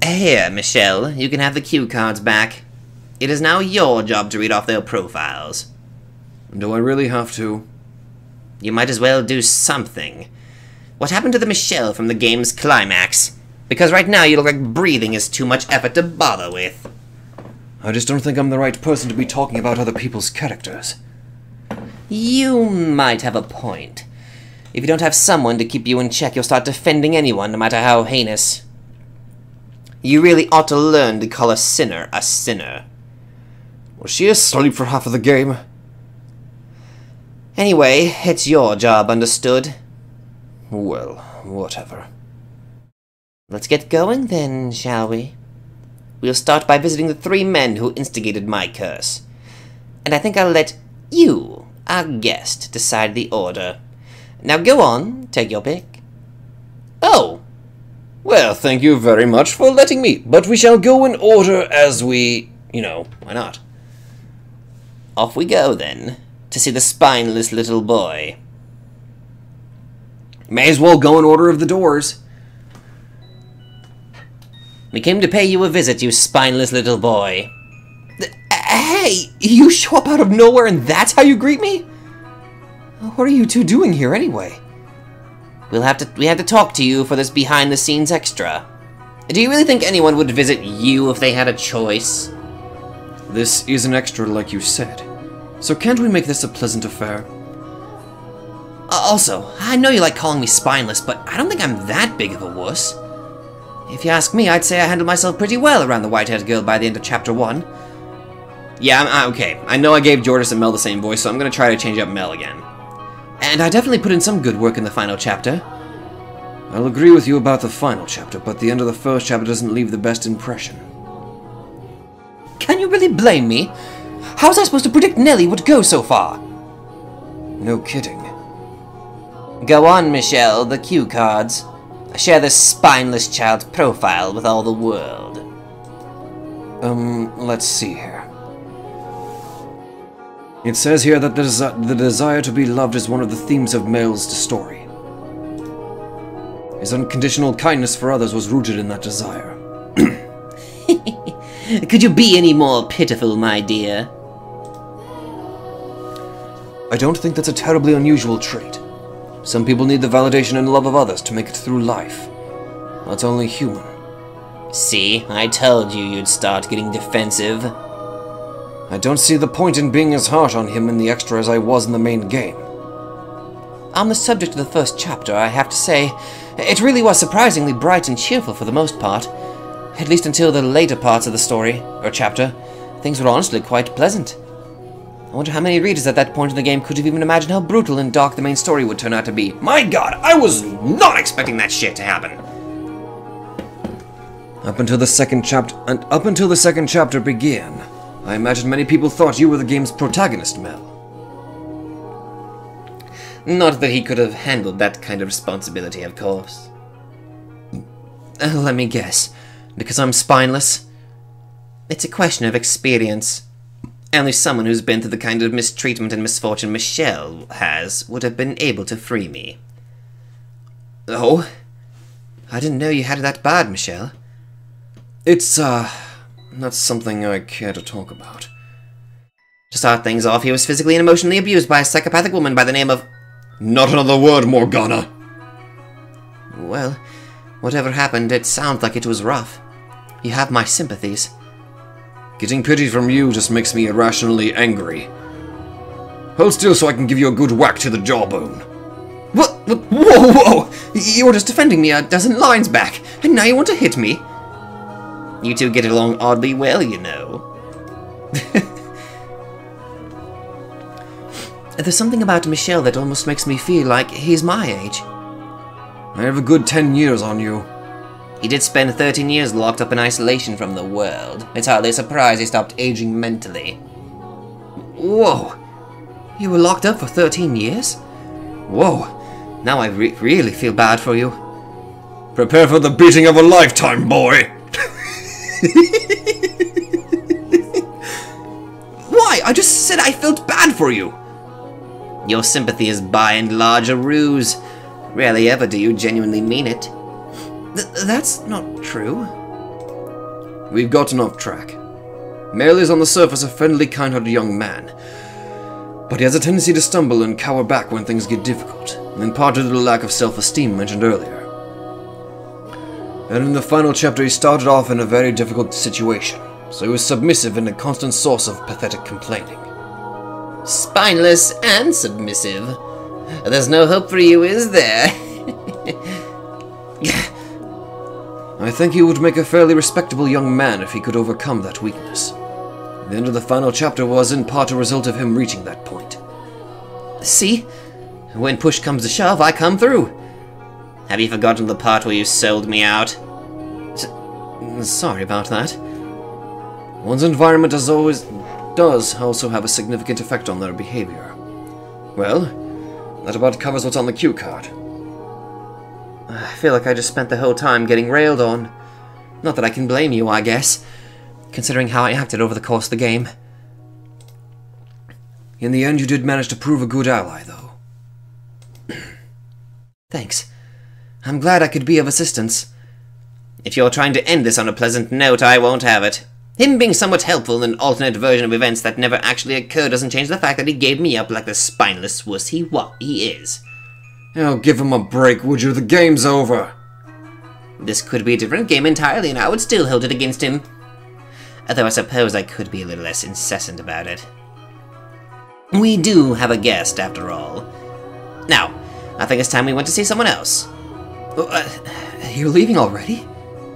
Here, Michelle, you can have the cue cards back. It is now your job to read off their profiles. Do I really have to? You might as well do something. What happened to the Michelle from the game's climax? Because right now you look like breathing is too much effort to bother with. I just don't think I'm the right person to be talking about other people's characters. You might have a point. If you don't have someone to keep you in check, you'll start defending anyone, no matter how heinous. You really ought to learn to call a sinner a sinner. Was she asleep for half of the game? Anyway, it's your job, understood? Well, whatever. Let's get going then, shall we? We'll start by visiting the 3 men who instigated my curse. And I think I'll let you, our guest, decide the order. Now go on, take your pick. Oh! Well, thank you very much for letting me, but we shall go in order as we... why not? Off we go, then, to see the spineless little boy. May as well go in order of the doors. We came to pay you a visit, you spineless little boy. Hey, you show up out of nowhere and that's how you greet me? What are you two doing here anyway? We have to talk to you for this behind-the-scenes extra. Do you really think anyone would visit you if they had a choice? This is an extra like you said. So can't we make this a pleasant affair? Also, I know you like calling me spineless, but I don't think I'm that big of a wuss. If you ask me, I'd say I handled myself pretty well around the white-haired girl by the end of Chapter 1. Yeah, I'm okay. I know I gave Jordis and Mel the same voice, so I'm gonna try to change up Mel again. And I definitely put in some good work in the final chapter. I'll agree with you about the final chapter, but the end of the first chapter doesn't leave the best impression. Can you really blame me? How was I supposed to predict Nellie would go so far? No kidding. Go on, Michelle, the cue cards. Share this spineless child's profile with all the world. Let's see here. It says here that the desire to be loved is one of the themes of Mel's story. His unconditional kindness for others was rooted in that desire. Could you be any more pitiful, my dear? I don't think that's a terribly unusual trait. Some people need the validation and love of others to make it through life. That's only human. See, I told you you'd start getting defensive. I don't see the point in being as harsh on him in the extra as I was in the main game. On the subject of the first chapter, I have to say, it really was surprisingly bright and cheerful for the most part. At least until the later parts of the story, or chapter, things were honestly quite pleasant. I wonder how many readers at that point in the game could have even imagined how brutal and dark the main story would turn out to be. My god, I was not expecting that shit to happen! Up until the second chapter began, I imagine many people thought you were the game's protagonist, Mel. Not that he could have handled that kind of responsibility, of course. Let me guess. Because I'm spineless? It's a question of experience. Only someone who's been through the kind of mistreatment and misfortune Michelle has would have been able to free me. Oh? I didn't know you had it that bad, Michelle. It's, not something I care to talk about. To start things off, he was physically and emotionally abused by a psychopathic woman by the name of... Not another word, Morgana! Well, whatever happened, it sounds like it was rough. You have my sympathies. Getting pity from you just makes me irrationally angry. Hold still so I can give you a good whack to the jawbone. What? Whoa! You were just defending me a dozen lines back, and now you want to hit me? You two get along oddly well, you know. There's something about Michelle that almost makes me feel like he's my age. I have a good 10 years on you. He did spend 13 years locked up in isolation from the world. It's hardly a surprise he stopped aging mentally. Whoa! You were locked up for 13 years? Whoa! Now I really feel bad for you. Prepare for the beating of a lifetime, boy! Why? I just said I felt bad for you! Your sympathy is by and large a ruse. Rarely ever do you genuinely mean it. That's not true. We've gotten off track. Mel is on the surface a friendly, kind-hearted young man. But he has a tendency to stumble and cower back when things get difficult, in part due to the lack of self-esteem mentioned earlier. And in the final chapter he started off in a very difficult situation, so he was submissive and a constant source of pathetic complaining. Spineless and submissive. There's no hope for you, is there? I think he would make a fairly respectable young man if he could overcome that weakness. The end of the final chapter was in part a result of him reaching that point. See? When push comes to shove, I come through. Have you forgotten the part where you sold me out? Sorry about that. One's environment does also have a significant effect on their behavior. Well, that about covers what's on the cue card. I feel like I just spent the whole time getting railed on. Not that I can blame you, I guess, considering how I acted over the course of the game. In the end, you did manage to prove a good ally, though. Thanks. I'm glad I could be of assistance. If you're trying to end this on a pleasant note, I won't have it. Him being somewhat helpful in an alternate version of events that never actually occurred doesn't change the fact that he gave me up like the spineless wuss he is. Oh, give him a break, would you? The game's over. This could be a different game entirely, and I would still hold it against him. Although I suppose I could be a little less incessant about it. We do have a guest, after all. Now, I think it's time we went to see someone else. You're leaving already?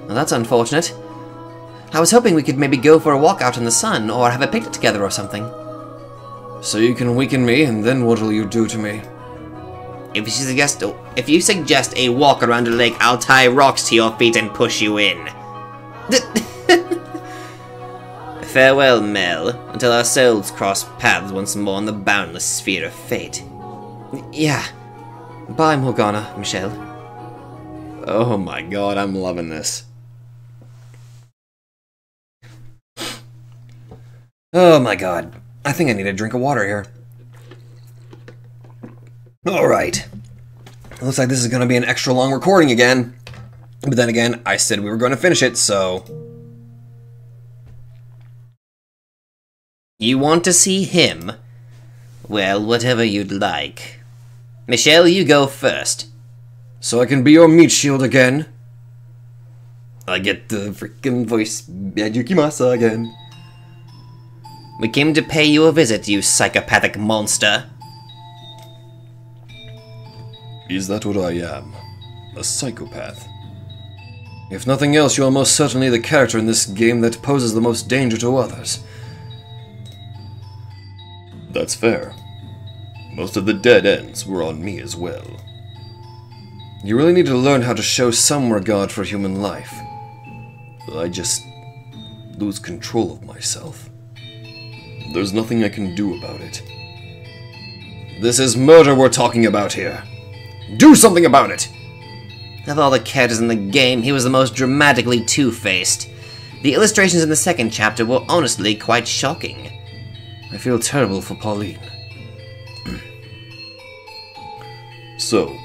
Well, that's unfortunate. I was hoping we could maybe go for a walk out in the sun, or have a picnic together or something. So you can weaken me, and then what'll you do to me? If you suggest a walk around a lake, I'll tie rocks to your feet and push you in. Farewell, Mel, until our souls cross paths once more in the boundless sphere of fate. Yeah. Bye, Morgana, Michelle. Oh my god, I'm loving this. Oh my god. I think I need a drink of water here. Alright. Looks like this is going to be an extra long recording again. But then again, I said we were going to finish it, so... You want to see him? Well, whatever you'd like. Michelle, you go first. So I can be your meat shield again? I get the freaking voice Yukimasa again. We came to pay you a visit, you psychopathic monster. Is that what I am? A psychopath? If nothing else, you are most certainly the character in this game that poses the most danger to others. That's fair. Most of the dead ends were on me as well. You really need to learn how to show some regard for human life. I just lose control of myself. There's nothing I can do about it. This is murder we're talking about here. Do something about it! Of all the characters in the game, he was the most dramatically two-faced. The illustrations in the second chapter were honestly quite shocking. I feel terrible for Pauline. So,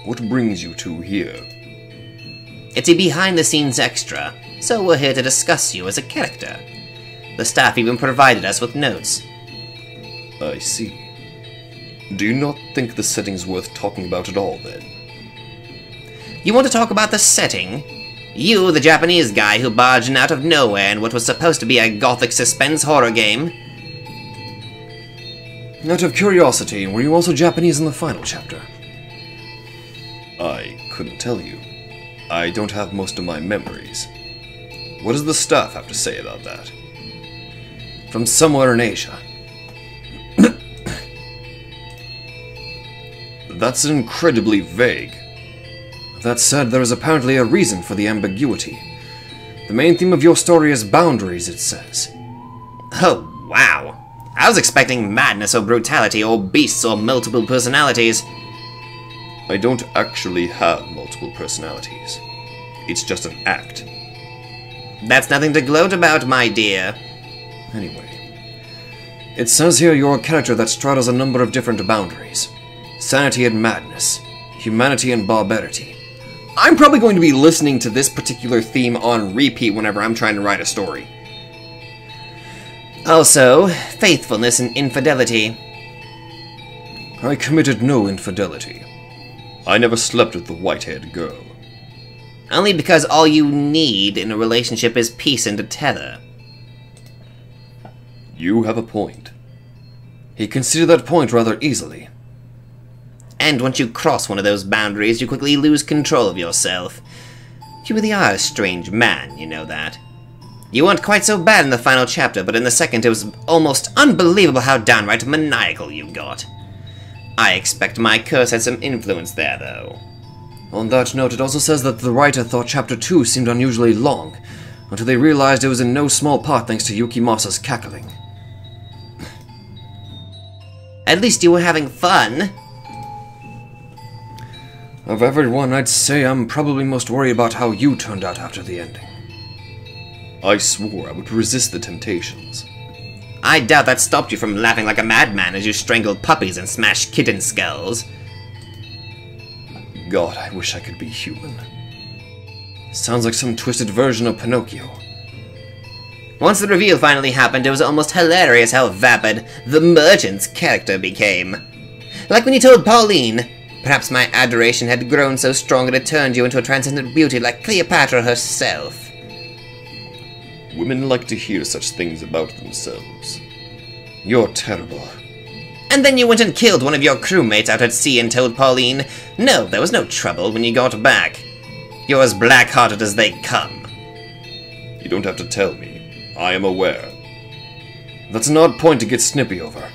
what brings you two here? It's a behind-the-scenes extra, so we're here to discuss you as a character. The staff even provided us with notes. I see. Do you not think the setting's worth talking about at all, then? You want to talk about the setting? You, the Japanese guy who barged in out of nowhere in what was supposed to be a gothic suspense horror game? Out of curiosity, were you also Japanese in the final chapter? I couldn't tell you. I don't have most of my memories. What does the staff have to say about that? From somewhere in Asia. That's incredibly vague. That said, there is apparently a reason for the ambiguity. The main theme of your story is boundaries, it says. Oh, wow. I was expecting madness or brutality or beasts or multiple personalities. I don't actually have multiple personalities. It's just an act. That's nothing to gloat about, my dear. Anyway, it says here you're a character that straddles a number of different boundaries. Sanity and madness. Humanity and barbarity. I'm probably going to be listening to this particular theme on repeat whenever I'm trying to write a story. Also, faithfulness and infidelity. I committed no infidelity. I never slept with the white-haired girl. Only because all you need in a relationship is peace and a tether. You have a point. He conceded that point rather easily. And once you cross one of those boundaries, you quickly lose control of yourself. You really are a strange man, you know that. You weren't quite so bad in the final chapter, but in the second it was almost unbelievable how downright maniacal you got. I expect my curse had some influence there, though. On that note, it also says that the writer thought Chapter 2 seemed unusually long, until they realized it was in no small part thanks to Yukimasa's cackling. At least you were having fun. Of everyone, I'd say I'm probably most worried about how you turned out after the ending. I swore I would resist the temptations. I doubt that stopped you from laughing like a madman as you strangled puppies and smashed kitten skulls. God, I wish I could be human. Sounds like some twisted version of Pinocchio. Once the reveal finally happened, it was almost hilarious how vapid the merchant's character became. Like when you told Pauline, perhaps my adoration had grown so strong that it turned you into a transcendent beauty like Cleopatra herself. Women like to hear such things about themselves. You're terrible. And then you went and killed one of your crewmates out at sea and told Pauline, no, there was no trouble when you got back. You're as black-hearted as they come. You don't have to tell me. I am aware. That's an odd point to get snippy over.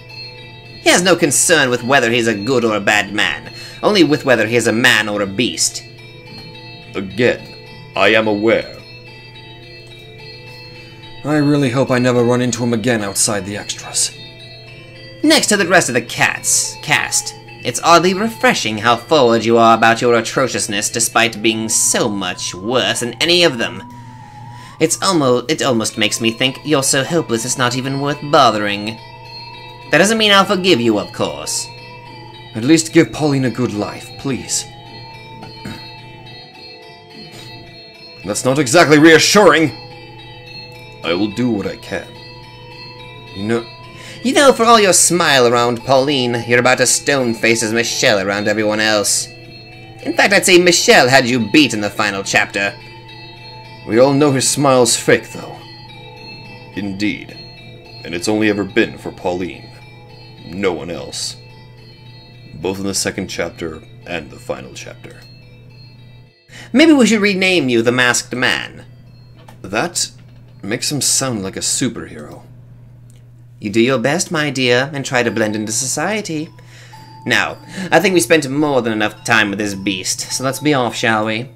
He has no concern with whether he's a good or a bad man, only with whether he is a man or a beast. Again, I am aware. I really hope I never run into him again outside the extras. Next to the rest of the cast, it's oddly refreshing how forward you are about your atrociousness despite being so much worse than any of them. It almost makes me think you're so hopeless it's not even worth bothering. That doesn't mean I'll forgive you, of course. At least give Pauline a good life, please. That's not exactly reassuring! I will do what I can. You know, for all your smile around Pauline, you're about as stone-faced as Michelle around everyone else. In fact, I'd say Michelle had you beat in the final chapter. We all know his smile's fake, though. Indeed. And it's only ever been for Pauline. No one else. Both in the second chapter and the final chapter. Maybe we should rename you the Masked Man. That makes him sound like a superhero. You do your best, my dear, and try to blend into society. Now, I think we spent more than enough time with this beast, so let's be off, shall we?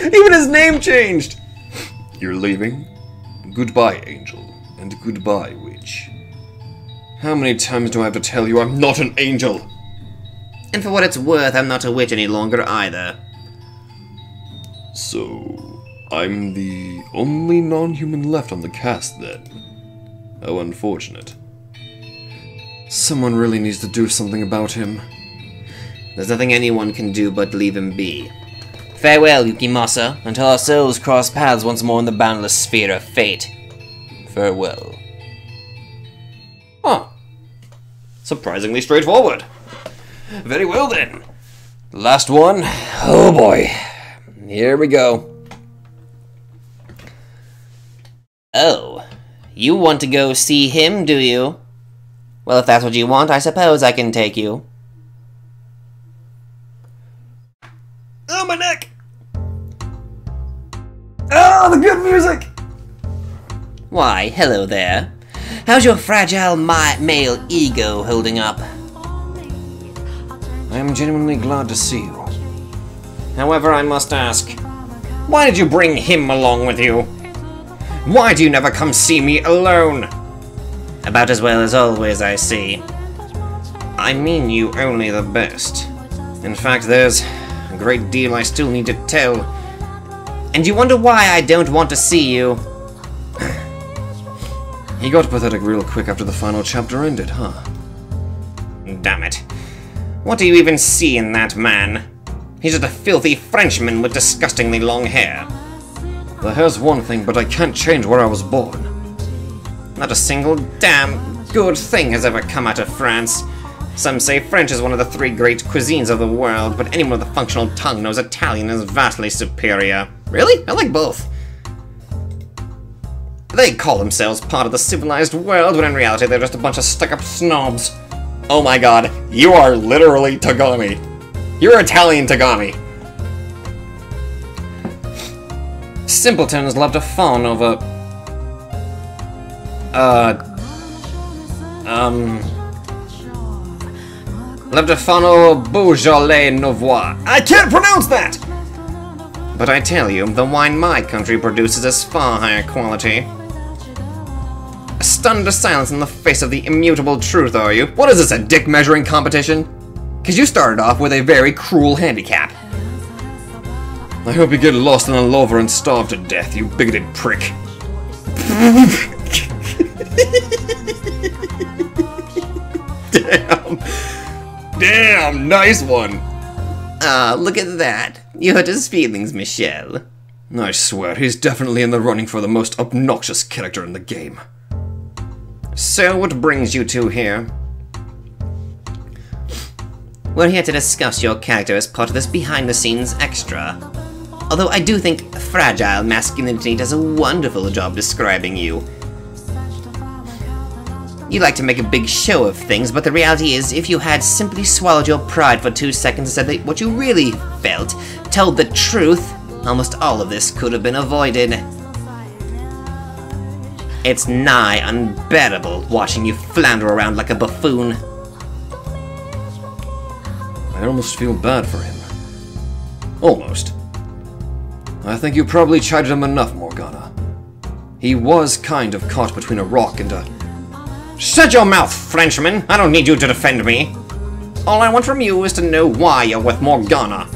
Even his name changed! You're leaving? Goodbye, Angel, and goodbye, Witch. How many times do I have to tell you I'm not an angel? And for what it's worth, I'm not a witch any longer either. So, I'm the only non-human left on the cast, then. How unfortunate. Someone really needs to do something about him. There's nothing anyone can do but leave him be. Farewell, Yukimasa, until our souls cross paths once more in the boundless sphere of fate. Farewell. Huh. Surprisingly straightforward. Very well, then. Last one. Oh, boy. Here we go. Oh, you want to go see him, do you? Well, if that's what you want, I suppose I can take you. Oh, my neck! Oh, the good music! Why, hello there. How's your fragile male ego holding up? I am genuinely glad to see you. However, I must ask, why did you bring him along with you? Why do you never come see me alone? About as well as always, I see. I mean you only the best. In fact, there's a great deal I still need to tell. And you wonder why I don't want to see you. He got pathetic real quick after the final chapter ended, huh? Damn it. What do you even see in that man? He's just a filthy Frenchman with disgustingly long hair. The hair's one thing, but I can't change where I was born. Not a single damn good thing has ever come out of France. Some say French is one of the 3 great cuisines of the world, but anyone with a functional tongue knows Italian is vastly superior. Really? I like both. They call themselves part of the civilized world, when in reality they're just a bunch of stuck-up snobs. Oh my god, you are literally Tagami. You're Italian Tagami. Simpletons love to fawn over... love to fawn over Beaujolais Nouveau. I can't pronounce that! But I tell you, the wine my country produces is far higher quality. Stunned to silence in the face of the immutable truth, are you? What is this, a dick measuring competition? Because you started off with a very cruel handicap. I hope you get lost in a lover and starve to death, you bigoted prick. Damn, nice one. Ah, look at that. You hurt his feelings, Michelle. I swear, he's definitely in the running for the most obnoxious character in the game. So, what brings you two here? We're here to discuss your character as part of this behind-the-scenes extra. Although I do think fragile masculinity does a wonderful job describing you. You like to make a big show of things, but the reality is, if you had simply swallowed your pride for 2 seconds and said what you really felt, told the truth, almost all of this could have been avoided. It's nigh unbearable watching you flounder around like a buffoon. I almost feel bad for him. Almost. I think you probably chided him enough, Morgana. He was kind of caught between a rock and a... Shut your mouth, Frenchman! I don't need you to defend me. All I want from you is to know why you're with Morgana.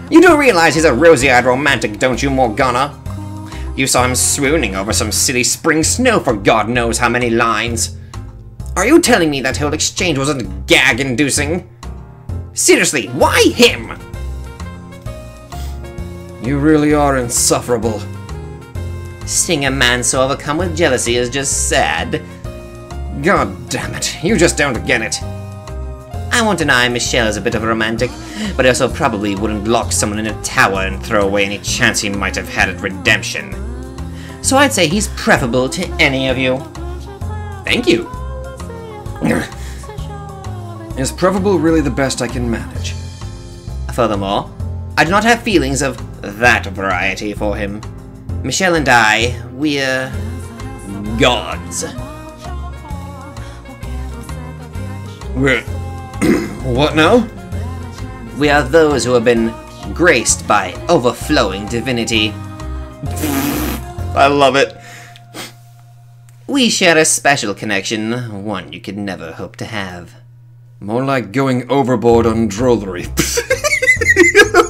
You do realize he's a rosy-eyed romantic, don't you, Morgana? You saw him swooning over some silly spring snow for God knows how many lines. Are you telling me that whole exchange wasn't gag-inducing? Seriously, why him? You really are insufferable. Seeing a man so overcome with jealousy is just sad. God damn it, you just don't get it. I won't deny Michelle is a bit of a romantic, but I also probably wouldn't lock someone in a tower and throw away any chance he might have had at redemption. So I'd say he's preferable to any of you. Thank you. Is preferable really the best I can manage? Furthermore, I do not have feelings of that variety for him. Michelle and I, we're... gods. We're... what now? We are those who have been graced by overflowing divinity. I love it. We share a special connection, one you could never hope to have. More like going overboard on drollery.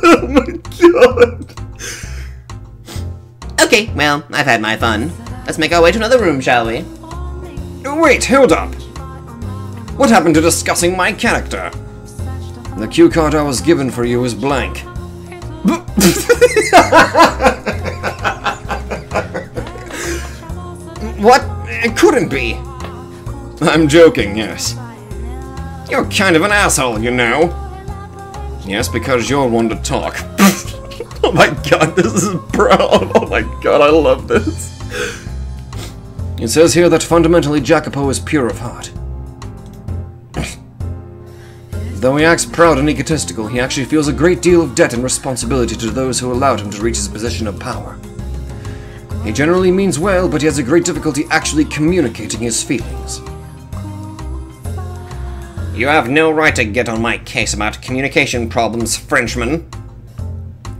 Oh my god. Okay, well, I've had my fun. Let's make our way to another room, shall we? Wait, hold up. What happened to discussing my character? The cue card I was given for you is blank. What? It couldn't be. I'm joking, yes. You're kind of an asshole, you know. Yes, because you're one to talk. Oh my god, this is proud. Oh my god, I love this. It says here that fundamentally Jacopo is pure of heart. Though he acts proud and egotistical, he actually feels a great deal of debt and responsibility to those who allowed him to reach his position of power. He generally means well, but he has a great difficulty actually communicating his feelings. You have no right to get on my case about communication problems, Frenchman.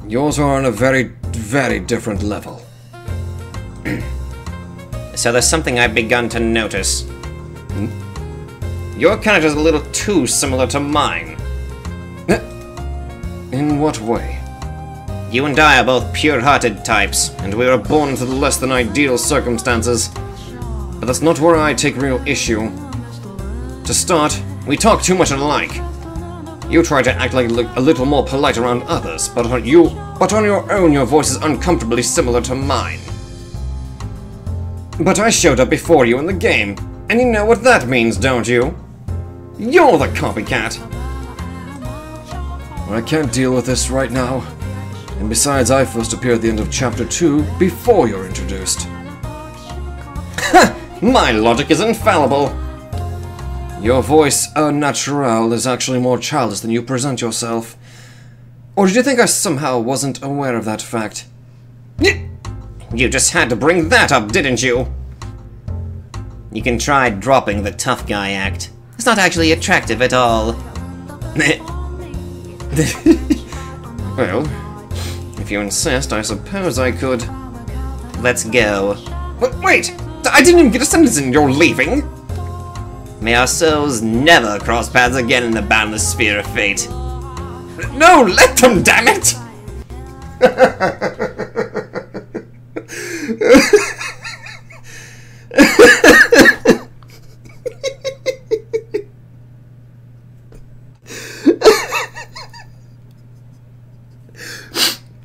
Yours are on a very, very different level. So there's something I've begun to notice. Your character's a little too similar to mine. In what way? You and I are both pure-hearted types, and we were born into the less than ideal circumstances. But that's not where I take real issue. To start, we talk too much alike. You try to act like a little more polite around others, but on your own your voice is uncomfortably similar to mine. But I showed up before you in the game, and you know what that means, don't you? You're the copycat! I can't deal with this right now. And besides, I first appear at the end of Chapter 2 before you're introduced. My logic is infallible! Your voice, au naturel, is actually more childish than you present yourself. Or did you think I somehow wasn't aware of that fact? You just had to bring that up, didn't you? You can try dropping the tough guy act. It's not actually attractive at all. Well, if you insist, I suppose I could. Let's go. Wait! I didn't even get a sentence in, you're leaving? May our souls never cross paths again in the boundless sphere of fate. No, let them, damn it!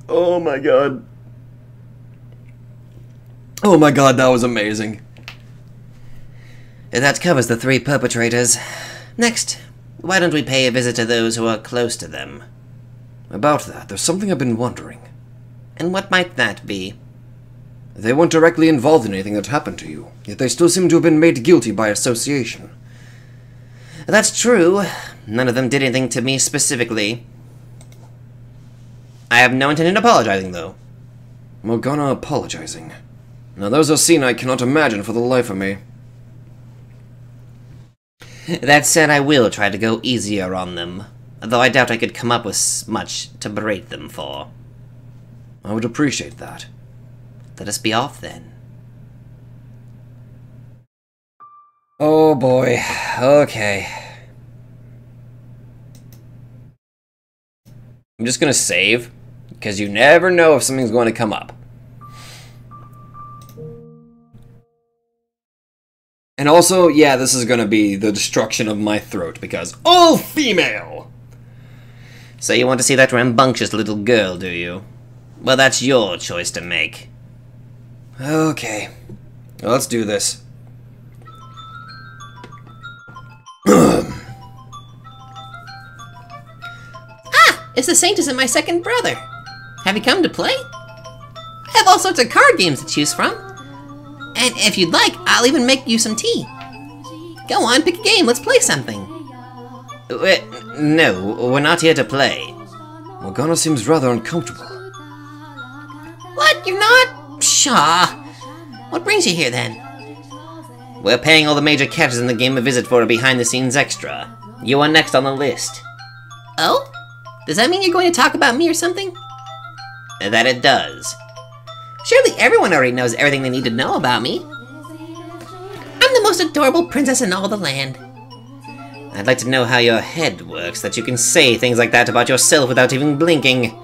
Oh my god. Oh my god, that was amazing. That covers the 3 perpetrators. Next, why don't we pay a visit to those who are close to them? About that, there's something I've been wondering. And what might that be? They weren't directly involved in anything that happened to you, yet they still seem to have been made guilty by association. That's true. None of them did anything to me specifically. I have no intention of apologizing, though. Morgana apologizing. Now there's a scene I cannot imagine for the life of me. That said, I will try to go easier on them, though I doubt I could come up with much to berate them for. I would appreciate that. Let us be off, then. Oh boy, okay. I'm just gonna save, because you never know if something's going to come up. And also, yeah, this is gonna be the destruction of my throat, because all female! So you want to see that rambunctious little girl, do you? Well, that's your choice to make. Okay, well, let's do this. It's the Saint isn't my second brother. Have you come to play? I have all sorts of card games to choose from. And if you'd like, I'll even make you some tea. Go on, pick a game, let's play something. No, we're not here to play. Morgana seems rather uncomfortable. What, you're not? Pshaw. What brings you here, then? We're paying all the major characters in the game a visit for a behind-the-scenes extra. You are next on the list. Oh? Does that mean you're going to talk about me or something? That it does. Surely everyone already knows everything they need to know about me. I'm the most adorable princess in all the land. I'd like to know how your head works, that you can say things like that about yourself without even blinking.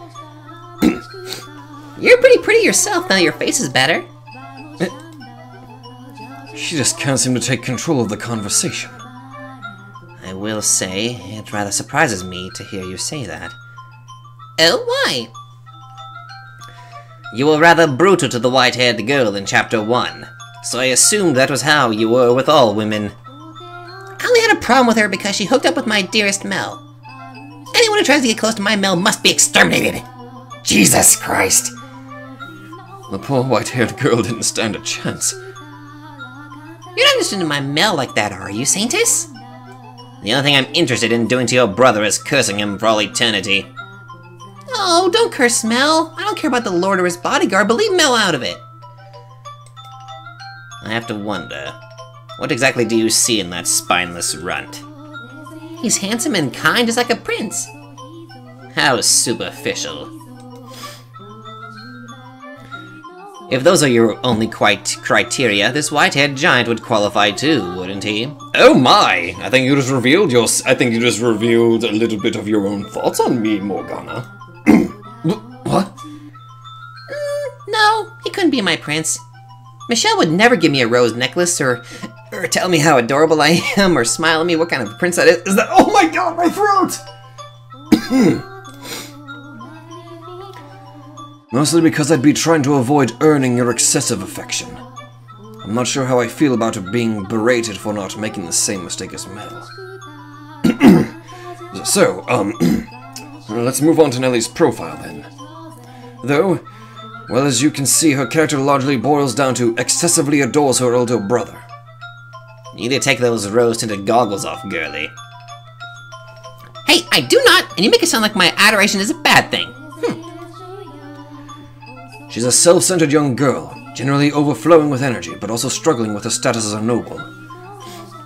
You're pretty pretty yourself now that your face is better. She just can't seem to take control of the conversation. I will say, it rather surprises me to hear you say that. Oh, why? You were rather brutal to the white-haired girl in Chapter 1, so I assumed that was how you were with all women. I only had a problem with her because she hooked up with my dearest Mel. Anyone who tries to get close to my Mel must be exterminated! Jesus Christ! The poor white-haired girl didn't stand a chance. You're not interested in my Mel like that, are you, Saintess? The only thing I'm interested in doing to your brother is cursing him for all eternity. Oh, don't curse Mel. I don't care about the Lord or his bodyguard, but leave Mel out of it. I have to wonder, what exactly do you see in that spineless runt? He's handsome and kind, just like a prince. How superficial. If those are your only criteria, this white-haired giant would qualify too, wouldn't he? Oh my! I think you just revealed a little bit of your own thoughts on me, Morgana. What? No, he couldn't be my prince. Michelle would never give me a rose necklace, or tell me how adorable I am, or smile at me. What kind of prince that is? Is that? Oh my god, my throat! Mostly because I'd be trying to avoid earning your excessive affection. I'm not sure how I feel about being berated for not making the same mistake as Mel. So, let's move on to Nellie's profile then. Though, Well, as you can see, her character largely boils down to excessively adores her older brother. You need to take those rose-tinted goggles off, girly. Hey, I do not, and you make it sound like my adoration is a bad thing. She's a self-centered young girl, generally overflowing with energy, but also struggling with her status as a noble.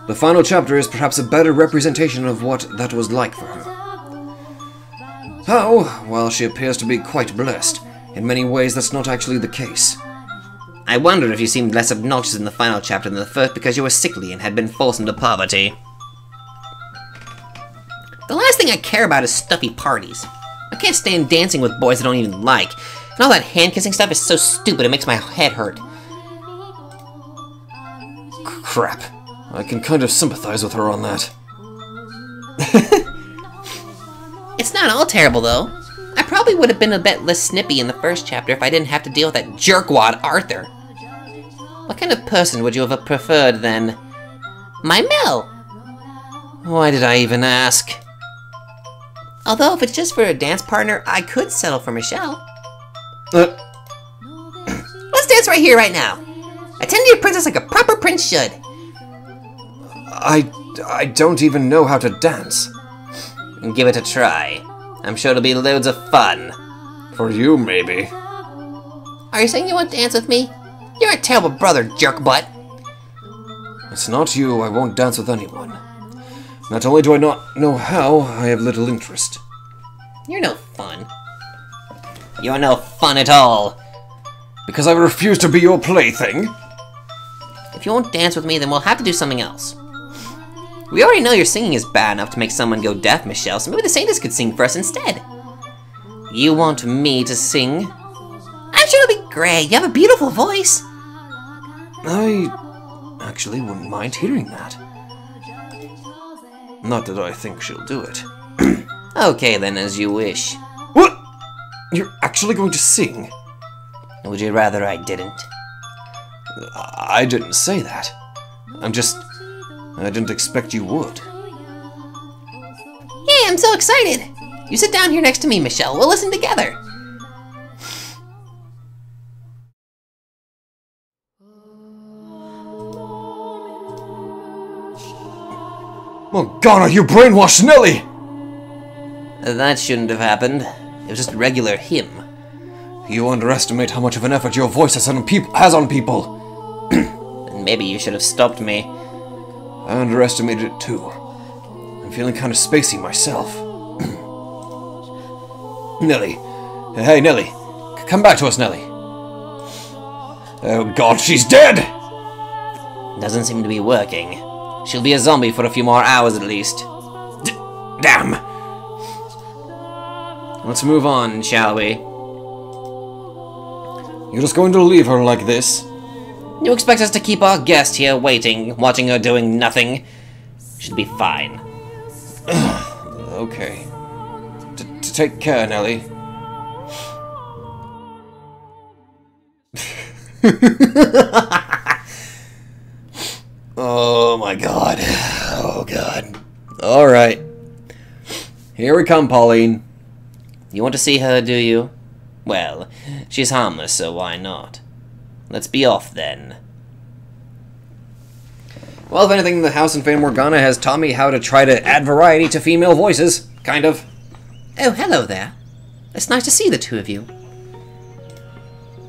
The final chapter is perhaps a better representation of what that was like for her. How? While she appears to be quite blessed, in many ways that's not actually the case. I wondered if you seemed less obnoxious in the final chapter than the first because you were sickly and had been forced into poverty. The last thing I care about is stuffy parties. I can't stand dancing with boys I don't even like. And all that hand-kissing stuff is so stupid it makes my head hurt. Crap. I can kind of sympathize with her on that. It's not all terrible, though. I probably would have been a bit less snippy in the first chapter if I didn't have to deal with that jerkwad Arthur. What kind of person would you have preferred, then? My Mel! Why did I even ask? Although, if it's just for a dance partner, I could settle for Michelle. Let's dance right here, right now. Attend to your princess like a proper prince should. I don't even know how to dance. Give it a try. I'm sure it'll be loads of fun. For you, maybe. Are you saying you won't dance with me? You're a terrible brother, jerk butt. It's not you, I won't dance with anyone. Not only do I not know how, I have little interest. You're no fun. You're no fun at all. Because I refuse to be your plaything? If you won't dance with me, then we'll have to do something else. We already know your singing is bad enough to make someone go deaf, Michelle, so maybe the Saints could sing for us instead. You want me to sing? I'm sure it'll be great. You have a beautiful voice. I actually wouldn't mind hearing that. Not that I think she'll do it. Okay then, as you wish. What? You're actually going to sing? Would you rather I didn't? I didn't say that. I didn't expect you would. Hey, I'm so excited. You sit down here next to me, Michelle. We'll listen together. Morgana, you brainwashed Nelly! That shouldn't have happened. It was just a regular hymn. You underestimate how much of an effort your voice has on people. And maybe you should have stopped me. I underestimated it too. I'm feeling kind of spacey myself. Nelly. Hey, Nelly. Come back to us, Nelly. Oh god, she's dead! Doesn't seem to be working. She'll be a zombie for a few more hours at least. Damn! Let's move on, shall we? You're just going to leave her like this? You expect us to keep our guest here waiting, watching her doing nothing? Should be fine. Okay. Take care, Nelly. Oh my god. Oh god. Alright. Here we come, Pauline. You want to see her, do you? Well, she's harmless, so why not? Let's be off, then. Well, if anything, the House in Fata Morgana has taught me how to try to add variety to female voices. Kind of. Oh, hello there. It's nice to see the two of you.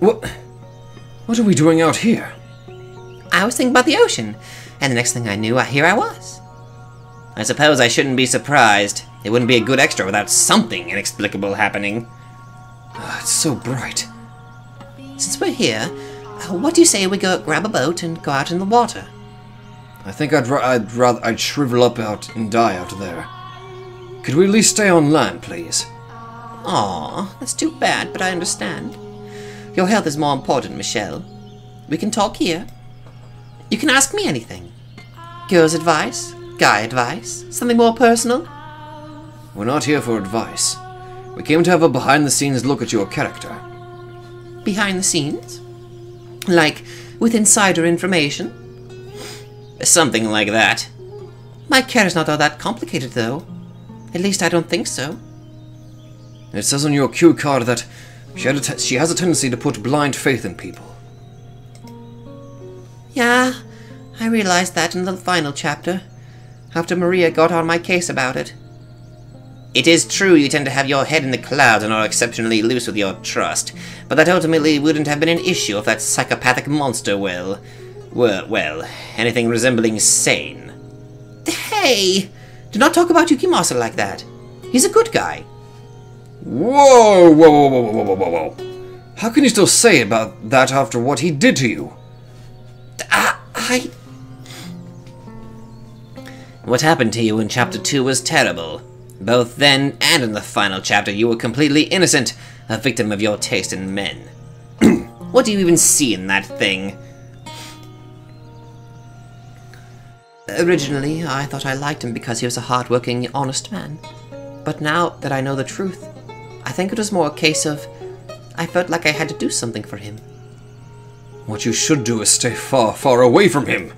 What are we doing out here? I was thinking about the ocean, and the next thing I knew, here I was. I suppose I shouldn't be surprised. It wouldn't be a good extra without something inexplicable happening. It's so bright. Since we're here, what do you say we go grab a boat and go out in the water? I think I'd shrivel up out and die out there. Could we at least stay on land, please? Aw, that's too bad, but I understand. Your health is more important, Michelle. We can talk here. You can ask me anything. Girls' advice? Guy advice? Something more personal? We're not here for advice. We came to have a behind-the-scenes look at your character. Behind the scenes? Like, with insider information? Something like that. My character's not all that complicated, though. At least I don't think so. It says on your cue card that She has a tendency to put blind faith in people. Yeah, I realized that in the final chapter, after Maria got on my case about it. It is true you tend to have your head in the clouds and are exceptionally loose with your trust, but that ultimately wouldn't have been an issue if that psychopathic monster were, anything resembling sane. Hey! Do not talk about Yukimasa like that. He's a good guy. Whoa, whoa, whoa, whoa, whoa, whoa, whoa, whoa. How can you still say about that after what he did to you? What happened to you in Chapter 2 was terrible. Both then and in the final chapter, you were completely innocent, a victim of your taste in men. What do you even see in that thing? Originally, I thought I liked him because he was a hard-working, honest man. But now that I know the truth, I think it was more a case of I felt like I had to do something for him. What you should do is stay far, far away from him.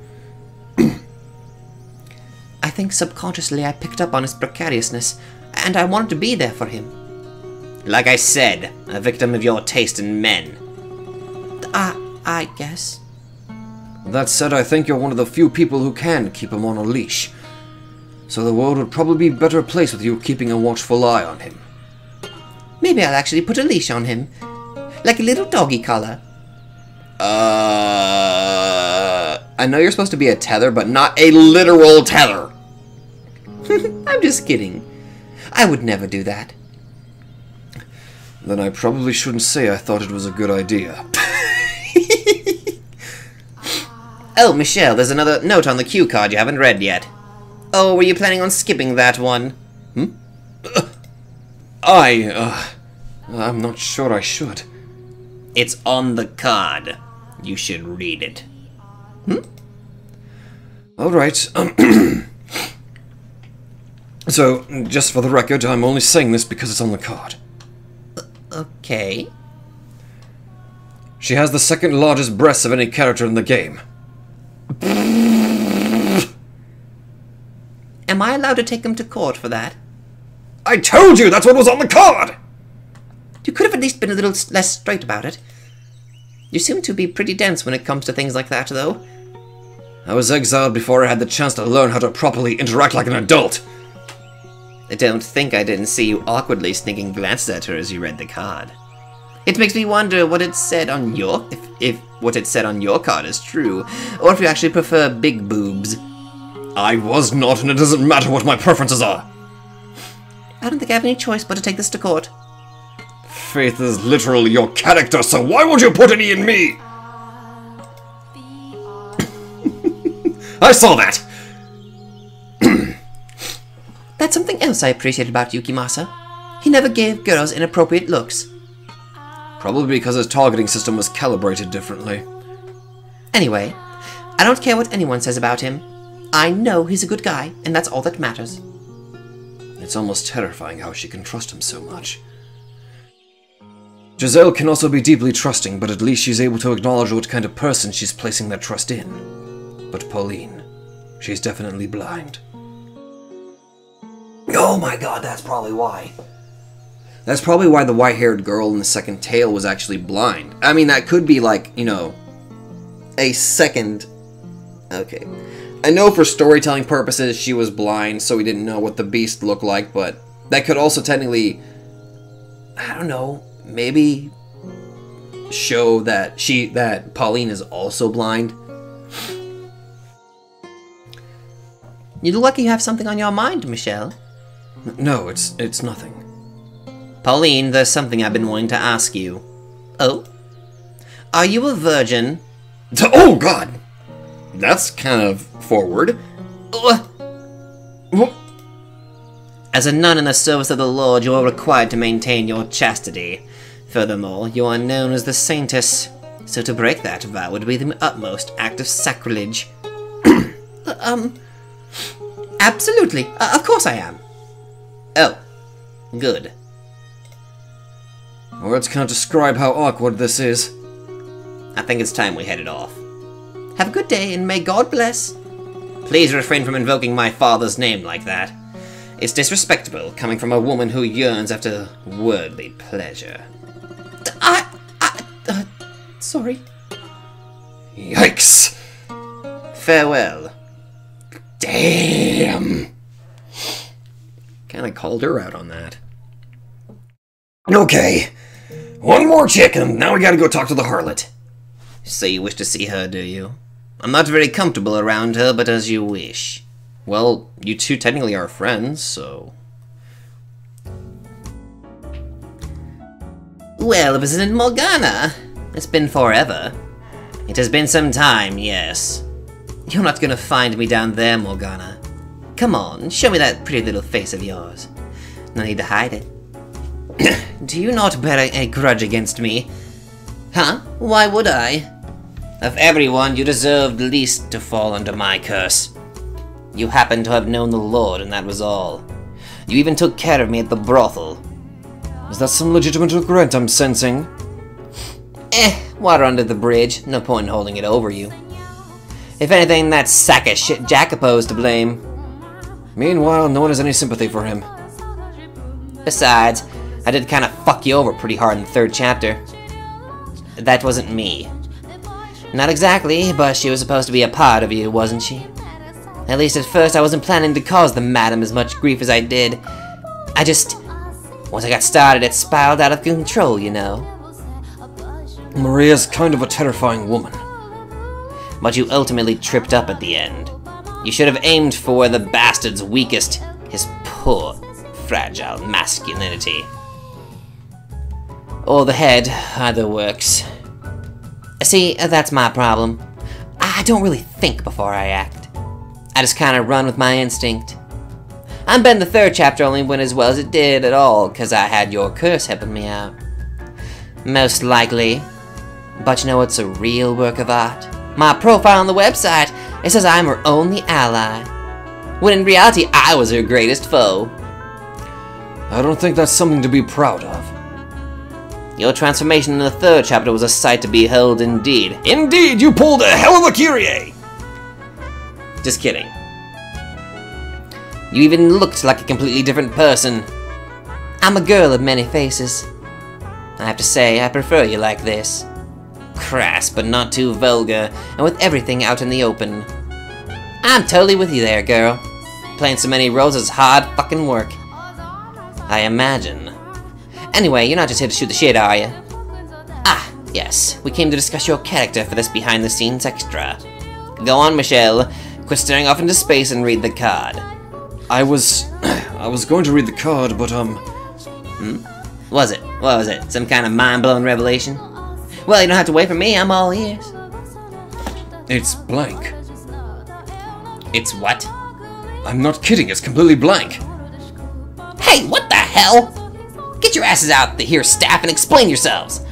I think subconsciously I picked up on his precariousness, and I wanted to be there for him. Like I said, a victim of your taste in men. I guess. That said, I think you're one of the few people who can keep him on a leash. So the world would probably be a better place with you keeping a watchful eye on him. Maybe I'll actually put a leash on him. Like a little doggy collar. I know you're supposed to be a tether, but not a literal tether. I'm just kidding. I would never do that. Then I probably shouldn't say I thought it was a good idea. Oh, Michelle, there's another note on the cue card you haven't read yet. Oh, were you planning on skipping that one? I'm not sure I should. It's on the card. You should read it. Alright, So, just for the record, I'm only saying this because it's on the card. Okay. She has the second largest breasts of any character in the game. Am I allowed to take him to court for that? I told you that's what was on the card! You could have at least been a little less straight about it. You seem to be pretty dense when it comes to things like that, though. I was exiled before I had the chance to learn how to properly interact like an adult. I don't think I didn't see you awkwardly sneaking glances at her as you read the card. It makes me wonder what it said on your... if what it said on your card is true, or if you actually prefer big boobs. I was not, and it doesn't matter what my preferences are. I don't think I have any choice but to take this to court. Faith is literally your character, so why won't you put any in me? I saw that! That's something else I appreciate about Yukimasa. He never gave girls inappropriate looks. Probably because his targeting system was calibrated differently. Anyway, I don't care what anyone says about him. I know he's a good guy, and that's all that matters. It's almost terrifying how she can trust him so much. Giselle can also be deeply trusting, but at least she's able to acknowledge what kind of person she's placing that trust in. But Pauline, she's definitely blind. Oh my god, that's probably why. That's probably why the white-haired girl in the second tale was actually blind. I mean, that could be like, you know, a second... Okay. I know for storytelling purposes she was blind, so we didn't know what the beast looked like, but that could also technically, I don't know, maybe show that Pauline is also blind. You look like you have something on your mind, Michelle. No, it's nothing. Pauline, there's something I've been wanting to ask you. Oh? Are you a virgin? Oh god! That's kind of forward. As a nun in the service of the Lord, you are required to maintain your chastity. Furthermore, you are known as the Saintess, so to break that vow would be the utmost act of sacrilege. Absolutely. Of course I am. Oh. Good. Words can't describe how awkward this is. I think it's time we headed off. Have a good day, and may God bless. Please refrain from invoking my father's name like that. It's disrespectful, coming from a woman who yearns after worldly pleasure. Sorry. Yikes! Farewell. Damn! Kinda called her out on that. Okay. One more chick, and now we gotta go talk to the harlot. So you wish to see her, do you? I'm not very comfortable around her, but as you wish. Well, you two technically are friends, so... Well, Visitant Morgana! It's been forever. It has been some time, yes. You're not gonna find me down there, Morgana. Come on, show me that pretty little face of yours. No need to hide it. Do you not bear a grudge against me? Huh? Why would I? Of everyone, you deserved least to fall under my curse. You happen to have known the Lord, and that was all. You even took care of me at the brothel. Is that some legitimate regret I'm sensing? Water under the bridge. No point in holding it over you. If anything, that sack of shit Jacopo's to blame. Meanwhile, no one has any sympathy for him. Besides, I did kind of fuck you over pretty hard in the 3rd chapter. That wasn't me. Not exactly, but she was supposed to be a part of you, wasn't she? At least at first I wasn't planning to cause the madam as much grief as I did. Once I got started, it spiraled out of control, you know. Maria's kind of a terrifying woman. But you ultimately tripped up at the end. You should have aimed for the bastard's weakest, his poor, fragile masculinity. Or the head, either works. See, that's my problem. I don't really think before I act. I just kinda run with my instinct. I'm betting the 3rd chapter only went as well as it did at all, cause I had your curse helping me out. Most likely. But you know what's a real work of art? My profile on the website, it says I'm her only ally. When in reality, I was her greatest foe. I don't think that's something to be proud of. Your transformation in the 3rd chapter was a sight to behold indeed. Indeed, you pulled a hell of a Kyrie! Just kidding. You even looked like a completely different person. I'm a girl of many faces. I have to say, I prefer you like this. Crass, but not too vulgar, and with everything out in the open. I'm totally with you there, girl. Playing so many roles is hard fucking work. I imagine. Anyway, you're not just here to shoot the shit, are you? Ah, yes. We came to discuss your character for this behind-the-scenes extra. Go on, Michelle. Quit staring off into space and read the card. I was going to read the card, but, What was it? Some kind of mind-blowing revelation? Well, you don't have to wait for me, I'm all ears. It's blank. It's what? I'm not kidding, it's completely blank. Hey, what the hell? Get your asses out here, staff, and explain yourselves.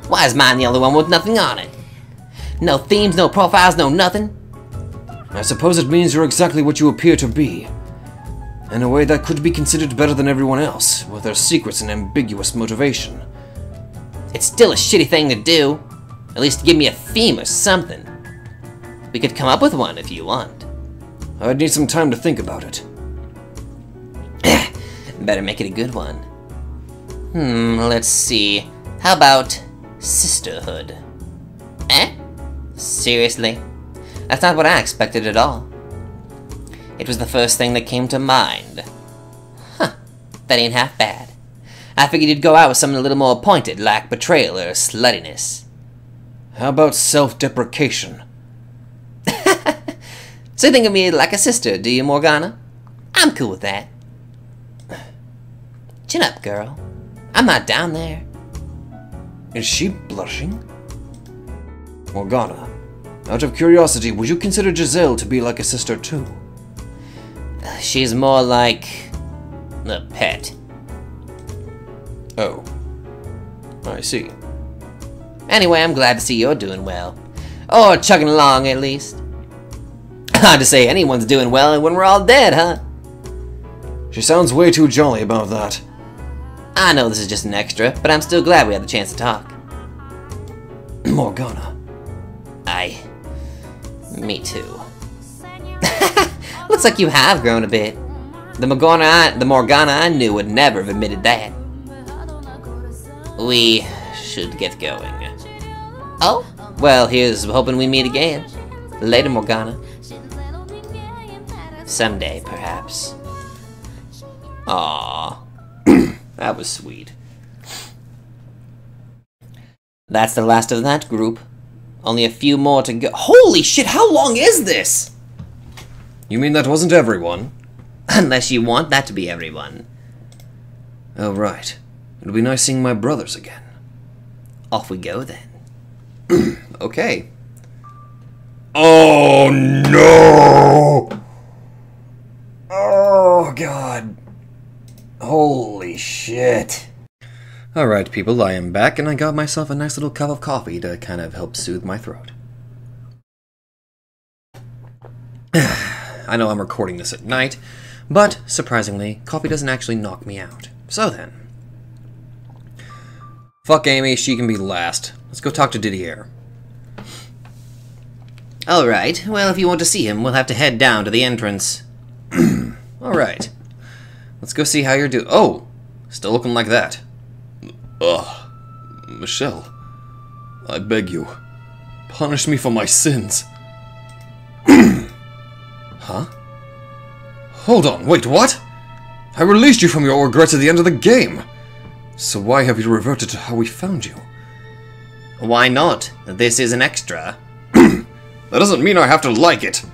Why is mine the only one with nothing on it? No themes, no profiles, no nothing? I suppose it means you're exactly what you appear to be. In a way that could be considered better than everyone else, with their secrets and ambiguous motivation. It's still a shitty thing to do. At least give me a theme or something. We could come up with one if you want. I'd need some time to think about it. Better make it a good one. Let's see. How about sisterhood? Seriously? That's not what I expected at all. It was the first thing that came to mind. Huh, that ain't half bad. I figured you'd go out with something a little more pointed, like betrayal or sluttiness. How about self-deprecation? So you think of me like a sister, do you, Morgana? I'm cool with that. Chin up, girl. I'm not down there. Is she blushing? Morgana, out of curiosity, would you consider Giselle to be like a sister too? She's more like a pet. Oh. I see. Anyway, I'm glad to see you're doing well. Or chugging along, at least. Hard to say anyone's doing well when we're all dead, huh? She sounds way too jolly about that. I know this is just an extra, but I'm still glad we had the chance to talk. Morgana. Me too. Looks like you have grown a bit. The Morgana I knew would never have admitted that. We should get going. Oh? Well, here's hoping we meet again. Later, Morgana. Someday, perhaps. Aww. That was sweet. That's the last of that group. Only a few more to go. Holy shit, how long is this? You mean that wasn't everyone? Unless you want that to be everyone. Oh, right. It'll be nice seeing my brothers again. Off we go, then. Okay. Oh, no! Oh, God. Holy shit. Alright, people, I am back, and I got myself a nice little cup of coffee to kind of help soothe my throat. I know I'm recording this at night, but, surprisingly, coffee doesn't actually knock me out. So then. Fuck Amy, she can be last. Let's go talk to Didier. Alright, well, if you want to see him, we'll have to head down to the entrance. Alright. Let's go see how you're doing. Oh! Still looking like that. Ugh. Michelle. I beg you. Punish me for my sins. Huh? Hold on, wait, what? I released you from your regrets at the end of the game. So why have you reverted to how we found you? Why not? This is an extra. That doesn't mean I have to like it.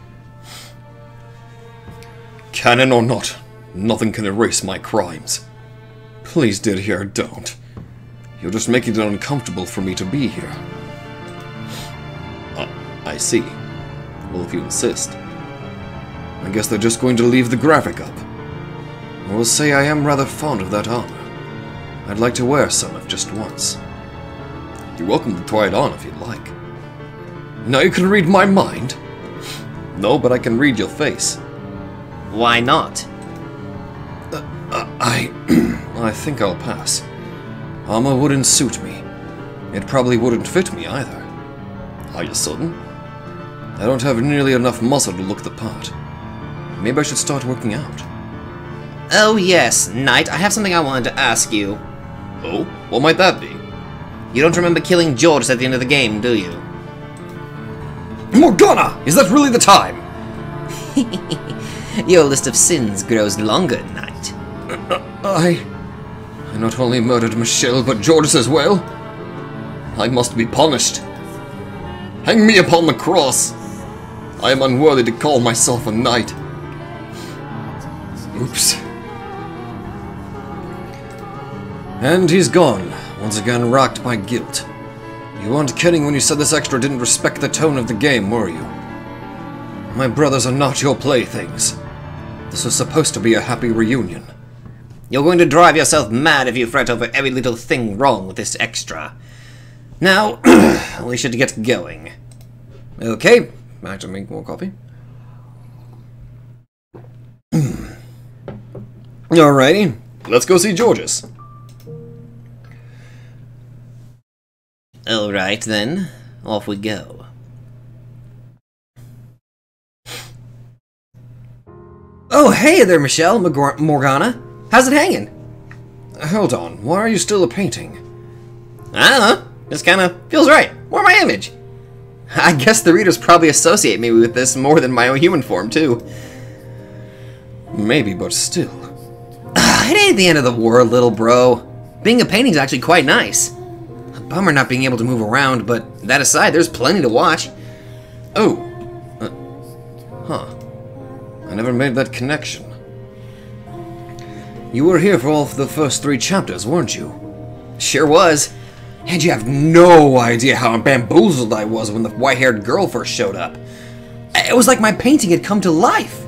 Canon or not, nothing can erase my crimes. Please, Didier, don't. You're just making it uncomfortable for me to be here. I see. Well, if you insist. I guess they're just going to leave the graphic up. I will say I am rather fond of that armor. I'd like to wear some if just once. You're welcome to try it on if you'd like. Now you can read my mind. No, but I can read your face. Why not? I think I'll pass. Armor wouldn't suit me. It probably wouldn't fit me either. Are you certain? I don't have nearly enough muscle to look the part. Maybe I should start working out. Oh yes, Knight, I have something I wanted to ask you. Oh? What might that be? You don't remember killing George at the end of the game, do you? Morgana! Is that really the time? Your list of sins grows longer, Knight. I not only murdered Michelle, but George as well? I must be punished. Hang me upon the cross. I am unworthy to call myself a knight. Oops. And he's gone, once again racked by guilt. You weren't kidding when you said this extra didn't respect the tone of the game, were you? My brothers are not your playthings. This was supposed to be a happy reunion. You're going to drive yourself mad if you fret over every little thing wrong with this extra. Now, we should get going. Okay, back to make more coffee. Alrighty, let's go see Georges. Alright then, off we go. Oh, hey there, Michelle Morgana. How's it hanging? Hold on, why are you still a painting? I don't know. Just kinda feels right. More my image. I guess the readers probably associate me with this more than my own human form, too. Maybe, but still. It ain't the end of the world, little bro. Being a painting's actually quite nice. A bummer not being able to move around, but that aside, there's plenty to watch. Oh. Huh. I never made that connection. You were here for all of the first 3 chapters, weren't you? Sure was. And you have no idea how bamboozled I was when the white-haired girl first showed up. It was like my painting had come to life.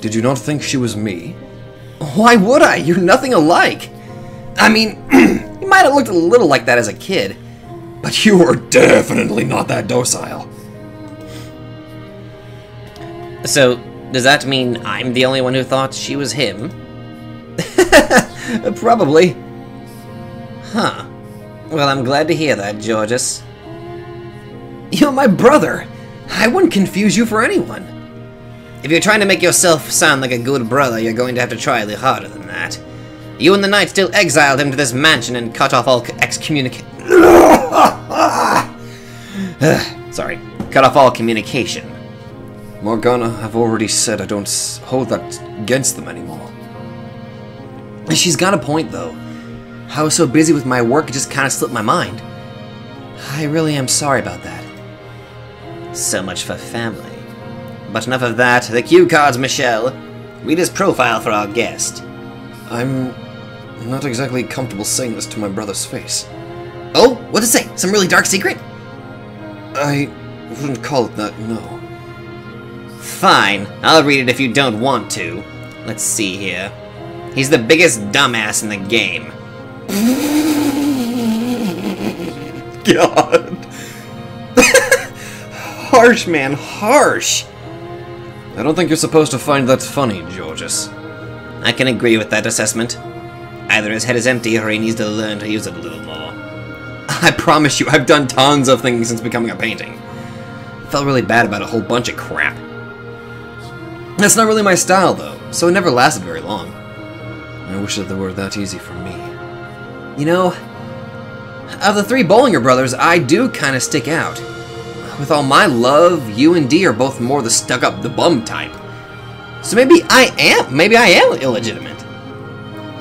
Did you not think she was me? Why would I? You're nothing alike. I mean, you might have looked a little like that as a kid, but you were definitely not that docile. So, does that mean I'm the only one who thought she was him? Probably. Huh. Well, I'm glad to hear that, Georges. You're my brother. I wouldn't confuse you for anyone. If you're trying to make yourself sound like a good brother, you're going to have to try a little harder than that. You and the knight still exiled him to this mansion and cut off all excommunication. Sorry. Cut off all communication. Morgana, I've already said I don't hold that against them anymore. She's got a point, though. I was so busy with my work, it just kind of slipped my mind. I really am sorry about that. So much for family. But enough of that. The cue cards, Michelle. Read his profile for our guest. I'm not exactly comfortable saying this to my brother's face. Oh, what'd it say? Some really dark secret? I wouldn't call it that, no. Fine, I'll read it if you don't want to. Let's see here. He's the biggest dumbass in the game. God. Harsh, man, harsh. I don't think you're supposed to find that funny, Georges. I can agree with that assessment. Either his head is empty or he needs to learn to use it a little more. I promise you, I've done tons of things since becoming a painting. Felt really bad about a whole bunch of crap. That's not really my style, though, so it never lasted very long. I wish that they were that easy for me. You know, of the three Bollinger brothers, I do kind of stick out. With all my love, you and Dee are both more the stuck-up, the bum type. So maybe I am illegitimate.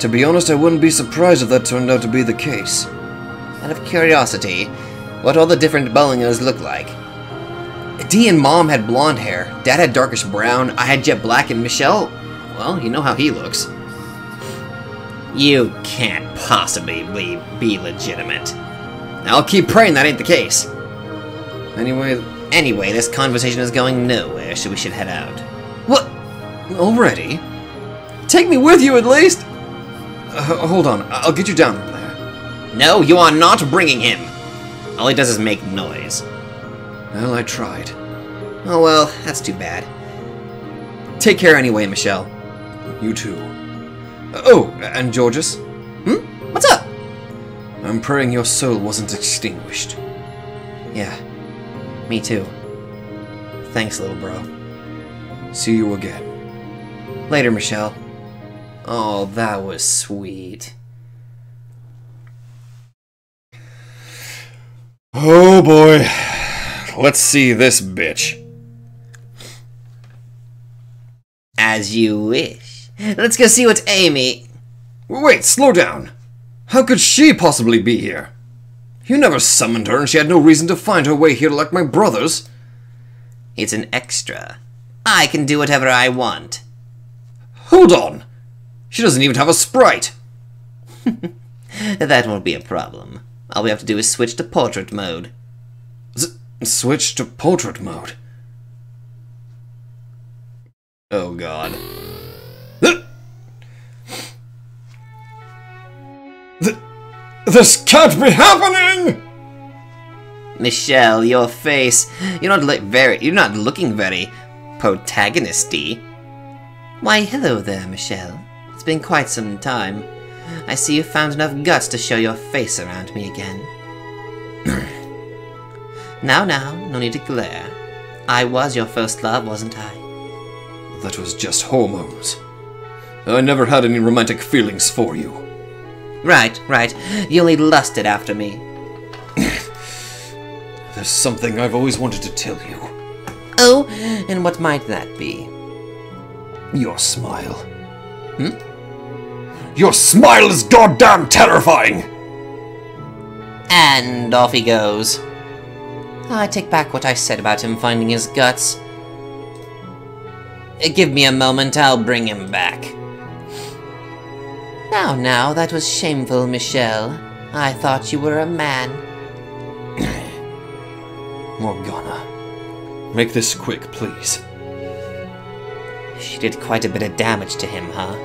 To be honest, I wouldn't be surprised if that turned out to be the case. Out of curiosity, what all the different Bollingers look like? Dee and Mom had blonde hair, Dad had darkish brown, I had jet black, and Michelle, well, you know how he looks. You can't possibly be legitimate. I'll keep praying that ain't the case. Anyway, this conversation is going nowhere, so we should head out. What? Already? Take me with you, at least? Hold on, I'll get you down from there. No, you are not bringing him. All he does is make noise. Well, I tried. Oh well, that's too bad. Take care anyway, Michelle. You too. Oh, and Georges? What's up? I'm praying your soul wasn't extinguished. Yeah, me too. Thanks, little bro. See you again. Later, Michelle. Oh, that was sweet. Oh boy. Let's see this bitch. As you wish. Let's go see what Amy... Wait, slow down. How could she possibly be here? You never summoned her and she had no reason to find her way here like my brothers. It's an extra. I can do whatever I want. Hold on. She doesn't even have a sprite. That won't be a problem. All we have to do is switch to portrait mode. Switch to portrait mode? Oh god. This can't be happening! Michelle, your face. You're not looking very protagonisty. Why, hello there, Michelle. It's been quite some time. I see you found enough guts to show your face around me again. Now, no need to glare. I was your first love, wasn't I? That was just hormones. I never had any romantic feelings for you. Right. You only lusted after me. There's something I've always wanted to tell you. Oh, and what might that be? Your smile. Your smile is goddamn terrifying! And off he goes. I take back what I said about him finding his guts. Give me a moment, I'll bring him back. Now, that was shameful, Michelle. I thought you were a man. Morgana, make this quick, please. She did quite a bit of damage to him, huh?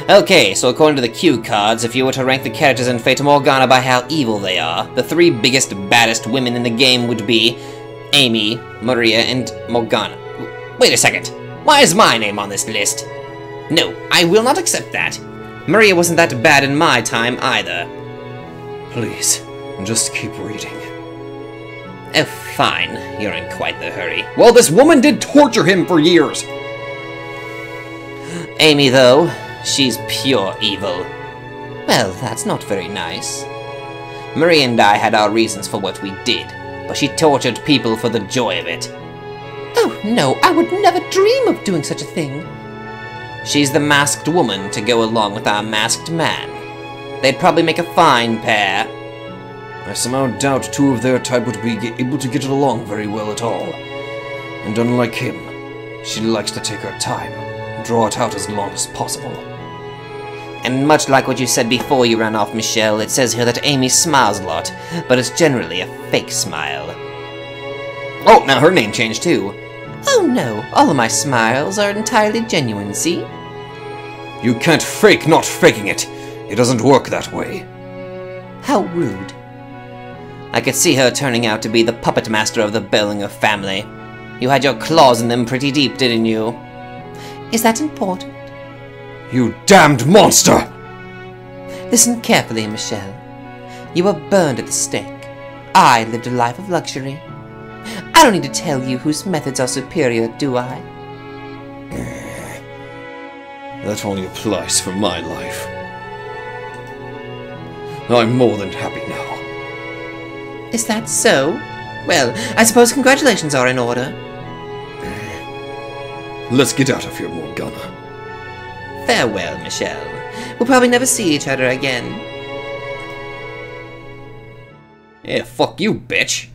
Okay, so according to the cue cards, if you were to rank the characters in Fata Morgana by how evil they are, the three biggest, baddest women in the game would be Amy, Maria, and Morgana. Wait a second. Why is my name on this list? No, I will not accept that. Maria wasn't that bad in my time, either. Please, just keep reading. Oh, fine. You're in quite the hurry. Well, this woman did torture him for years. Amy, though, she's pure evil. Well, that's not very nice. Maria and I had our reasons for what we did. but she tortured people for the joy of it. Oh no, I would never dream of doing such a thing. She's the masked woman to go along with our masked man. They'd probably make a fine pair. I somehow doubt two of their type would be able to get along very well at all. And unlike him, she likes to take her time, draw it out as long as possible. And much like what you said before you ran off, Michelle, it says here that Amy smiles a lot, but it's generally a fake smile. Oh, now her name changed too. Oh no, all of my smiles are entirely genuine, see? You can't fake not faking it. It doesn't work that way. How rude. I could see her turning out to be the puppet master of the Bellinger family. You had your claws in them pretty deep, didn't you? Is that important? You damned monster! Listen carefully, Michelle. You were burned at the stake. I lived a life of luxury. I don't need to tell you whose methods are superior, do I? That only applies for my life. I'm more than happy now. Is that so? Well, I suppose congratulations are in order. Let's get out of here, Morgana. Farewell, Michelle. We'll probably never see each other again. Yeah, fuck you, bitch.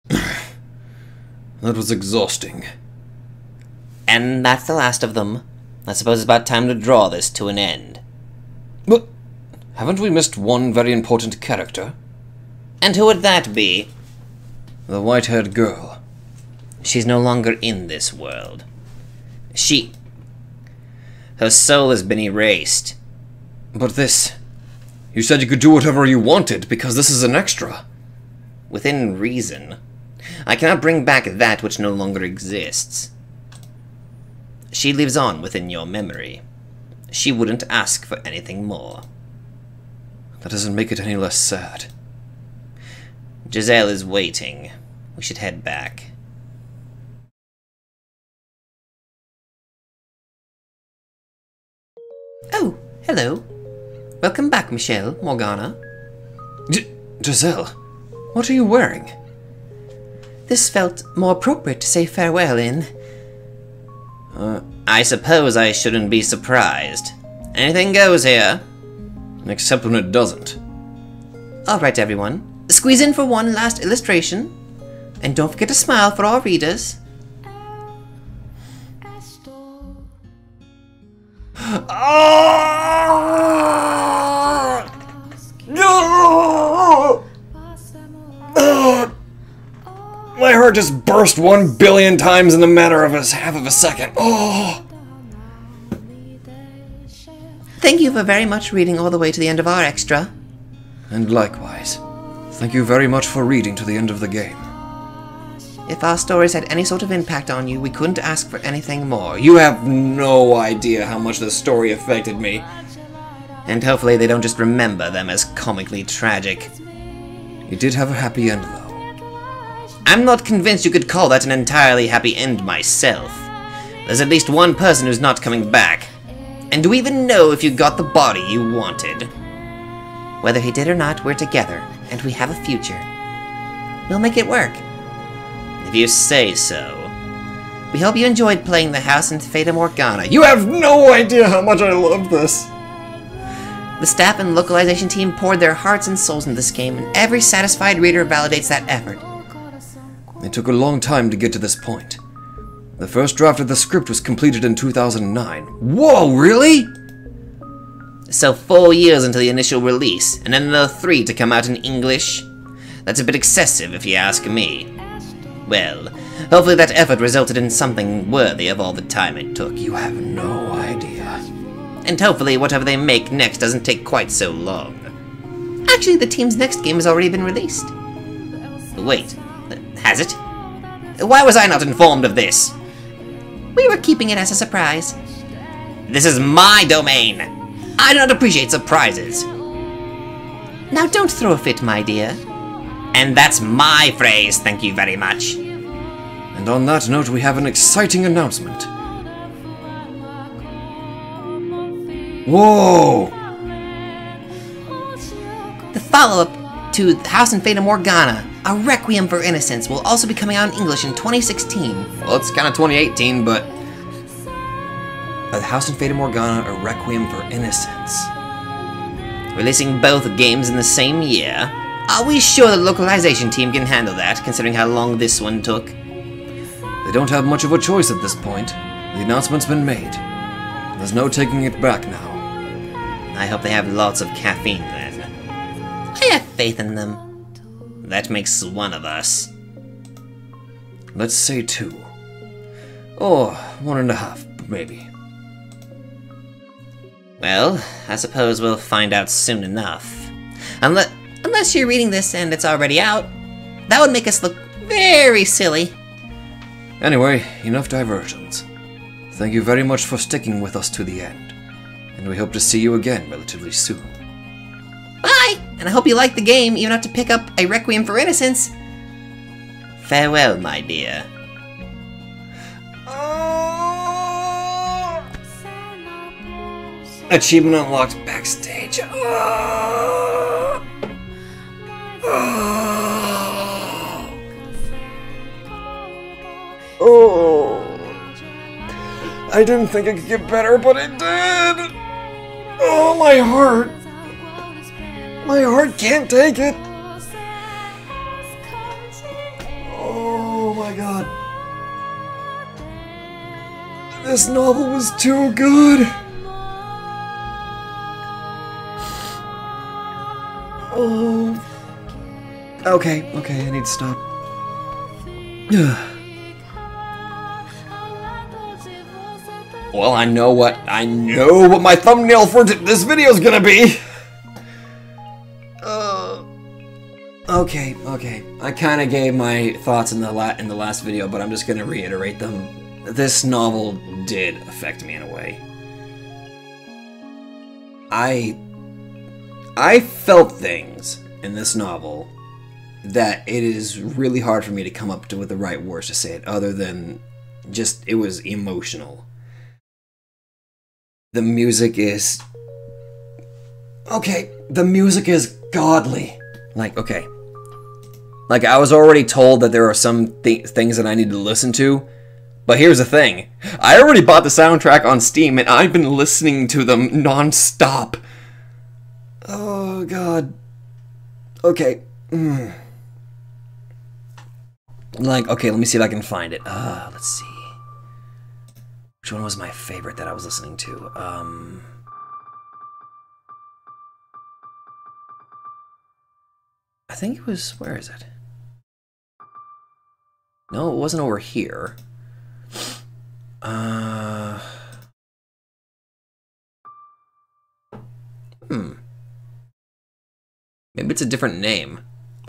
That was exhausting. And that's the last of them. I suppose it's about time to draw this to an end. But haven't we missed one very important character? And who would that be? The white-haired girl. She's no longer in this world. Her soul has been erased. But this... You said you could do whatever you wanted, because this is an extra. Within reason. I cannot bring back that which no longer exists. She lives on within your memory. She wouldn't ask for anything more. That doesn't make it any less sad. Giselle is waiting. We should head back. Oh, hello. Welcome back, Michelle, Morgana. Giselle, what are you wearing? This felt more appropriate to say farewell in. I suppose I shouldn't be surprised. Anything goes here. Except when it doesn't. Alright, everyone. Squeeze in for one last illustration. And don't forget to smile for our readers. My heart just burst 1 billion times in the matter of half of a second. Oh! Thank you for very much reading all the way to the end of our extra. And likewise. Thank you very much for reading to the end of the game. If our stories had any sort of impact on you, we couldn't ask for anything more. You have no idea how much this story affected me. And hopefully they don't just remember them as comically tragic. You did have a happy end, though. I'm not convinced you could call that an entirely happy end myself. There's at least one person who's not coming back. And do we even know if you got the body you wanted? Whether he did or not, we're together, and we have a future. We'll make it work. If you say so. We hope you enjoyed playing the house in Fata Morgana. You have no idea how much I love this! The staff and localization team poured their hearts and souls into this game, and every satisfied reader validates that effort. It took a long time to get to this point. The first draft of the script was completed in 2009. Whoa, really?! So 4 years into the initial release, and then another 3 to come out in English? That's a bit excessive if you ask me. Well, hopefully that effort resulted in something worthy of all the time it took. You have no idea. And hopefully whatever they make next doesn't take quite so long. Actually, the team's next game has already been released. Wait, has it? Why was I not informed of this? We were keeping it as a surprise. This is my domain! I do not appreciate surprises. Now don't throw a fit, my dear. And that's my phrase, thank you very much. And on that note, we have an exciting announcement. Whoa! The follow-up to The House in Fata Morgana, A Requiem for Innocence, will also be coming out in English in 2016. Well, it's kind of 2018, but... The House in Fata Morgana, A Requiem for Innocence. Releasing both games in the same year. Are we sure the localization team can handle that, considering how long this one took? They don't have much of a choice at this point. The announcement's been made. There's no taking it back now. I hope they have lots of caffeine then. I have faith in them. That makes one of us. Let's say 2. Or 1.5, maybe. Well, I suppose we'll find out soon enough. Unless you're reading this and it's already out. That would make us look very silly. Anyway, enough diversions. Thank you very much for sticking with us to the end. And we hope to see you again relatively soon. Bye! And I hope you like the game, even have to pick up A Requiem for Innocence. Farewell, my dear. Achievement unlocked backstage. Oh. I didn't think it could get better, but it did. Oh, my heart. My heart can't take it. Oh my god. This novel was too good. Oh. Okay, I need to stop. Well, I know what my thumbnail for this video is gonna be. Okay. I kind of gave my thoughts in the last video, but I'm just gonna reiterate them. This novel did affect me in a way. I felt things in this novel that it is really hard for me to come up with the right words to say it, other than just, it was emotional. The music is... okay, the music is godly. Like, okay. Like, I was already told that there are some things that I need to listen to, but here's the thing. I already bought the soundtrack on Steam, and I've been listening to them non-stop. Oh, God. Okay. Like, okay, let me see if I can find it. Let's see. Which one was my favorite that I was listening to? I think it was... where is it? No, it wasn't over here. Maybe it's a different name.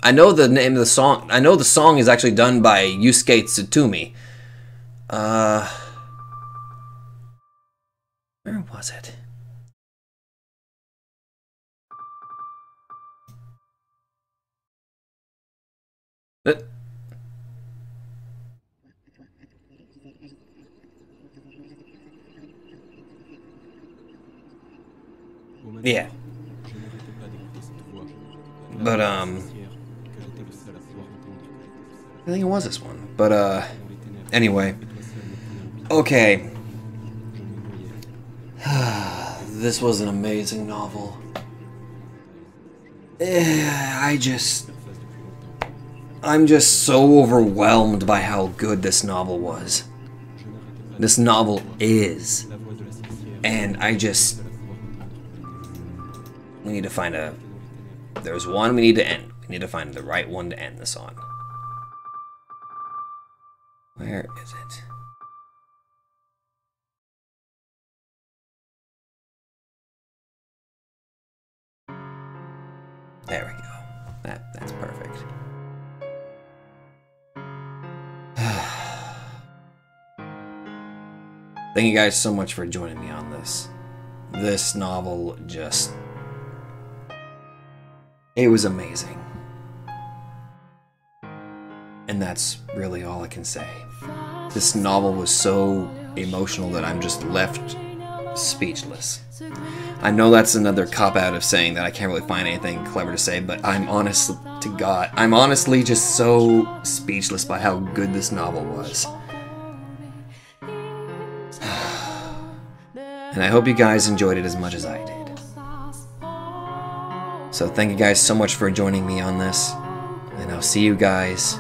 I know the name of the song. I know the song is actually done by Yusuke Tsutomi. Where was it? Yeah. But, I think it was this one. But, anyway. Okay. This was an amazing novel. I'm just so overwhelmed by how good this novel was. This novel is. And we need to find a... there's one we need to end. We need to find the right one to end this on. Where is it? There we go. That's perfect. Thank you guys so much for joining me on this. This novel just... it was amazing. And that's really all I can say. This novel was so emotional that I'm just left speechless. I know that's another cop-out of saying that I can't really find anything clever to say, but I'm honest to God, I'm honestly just so speechless by how good this novel was. And I hope you guys enjoyed it as much as I did. So thank you guys so much for joining me on this, and I'll see you guys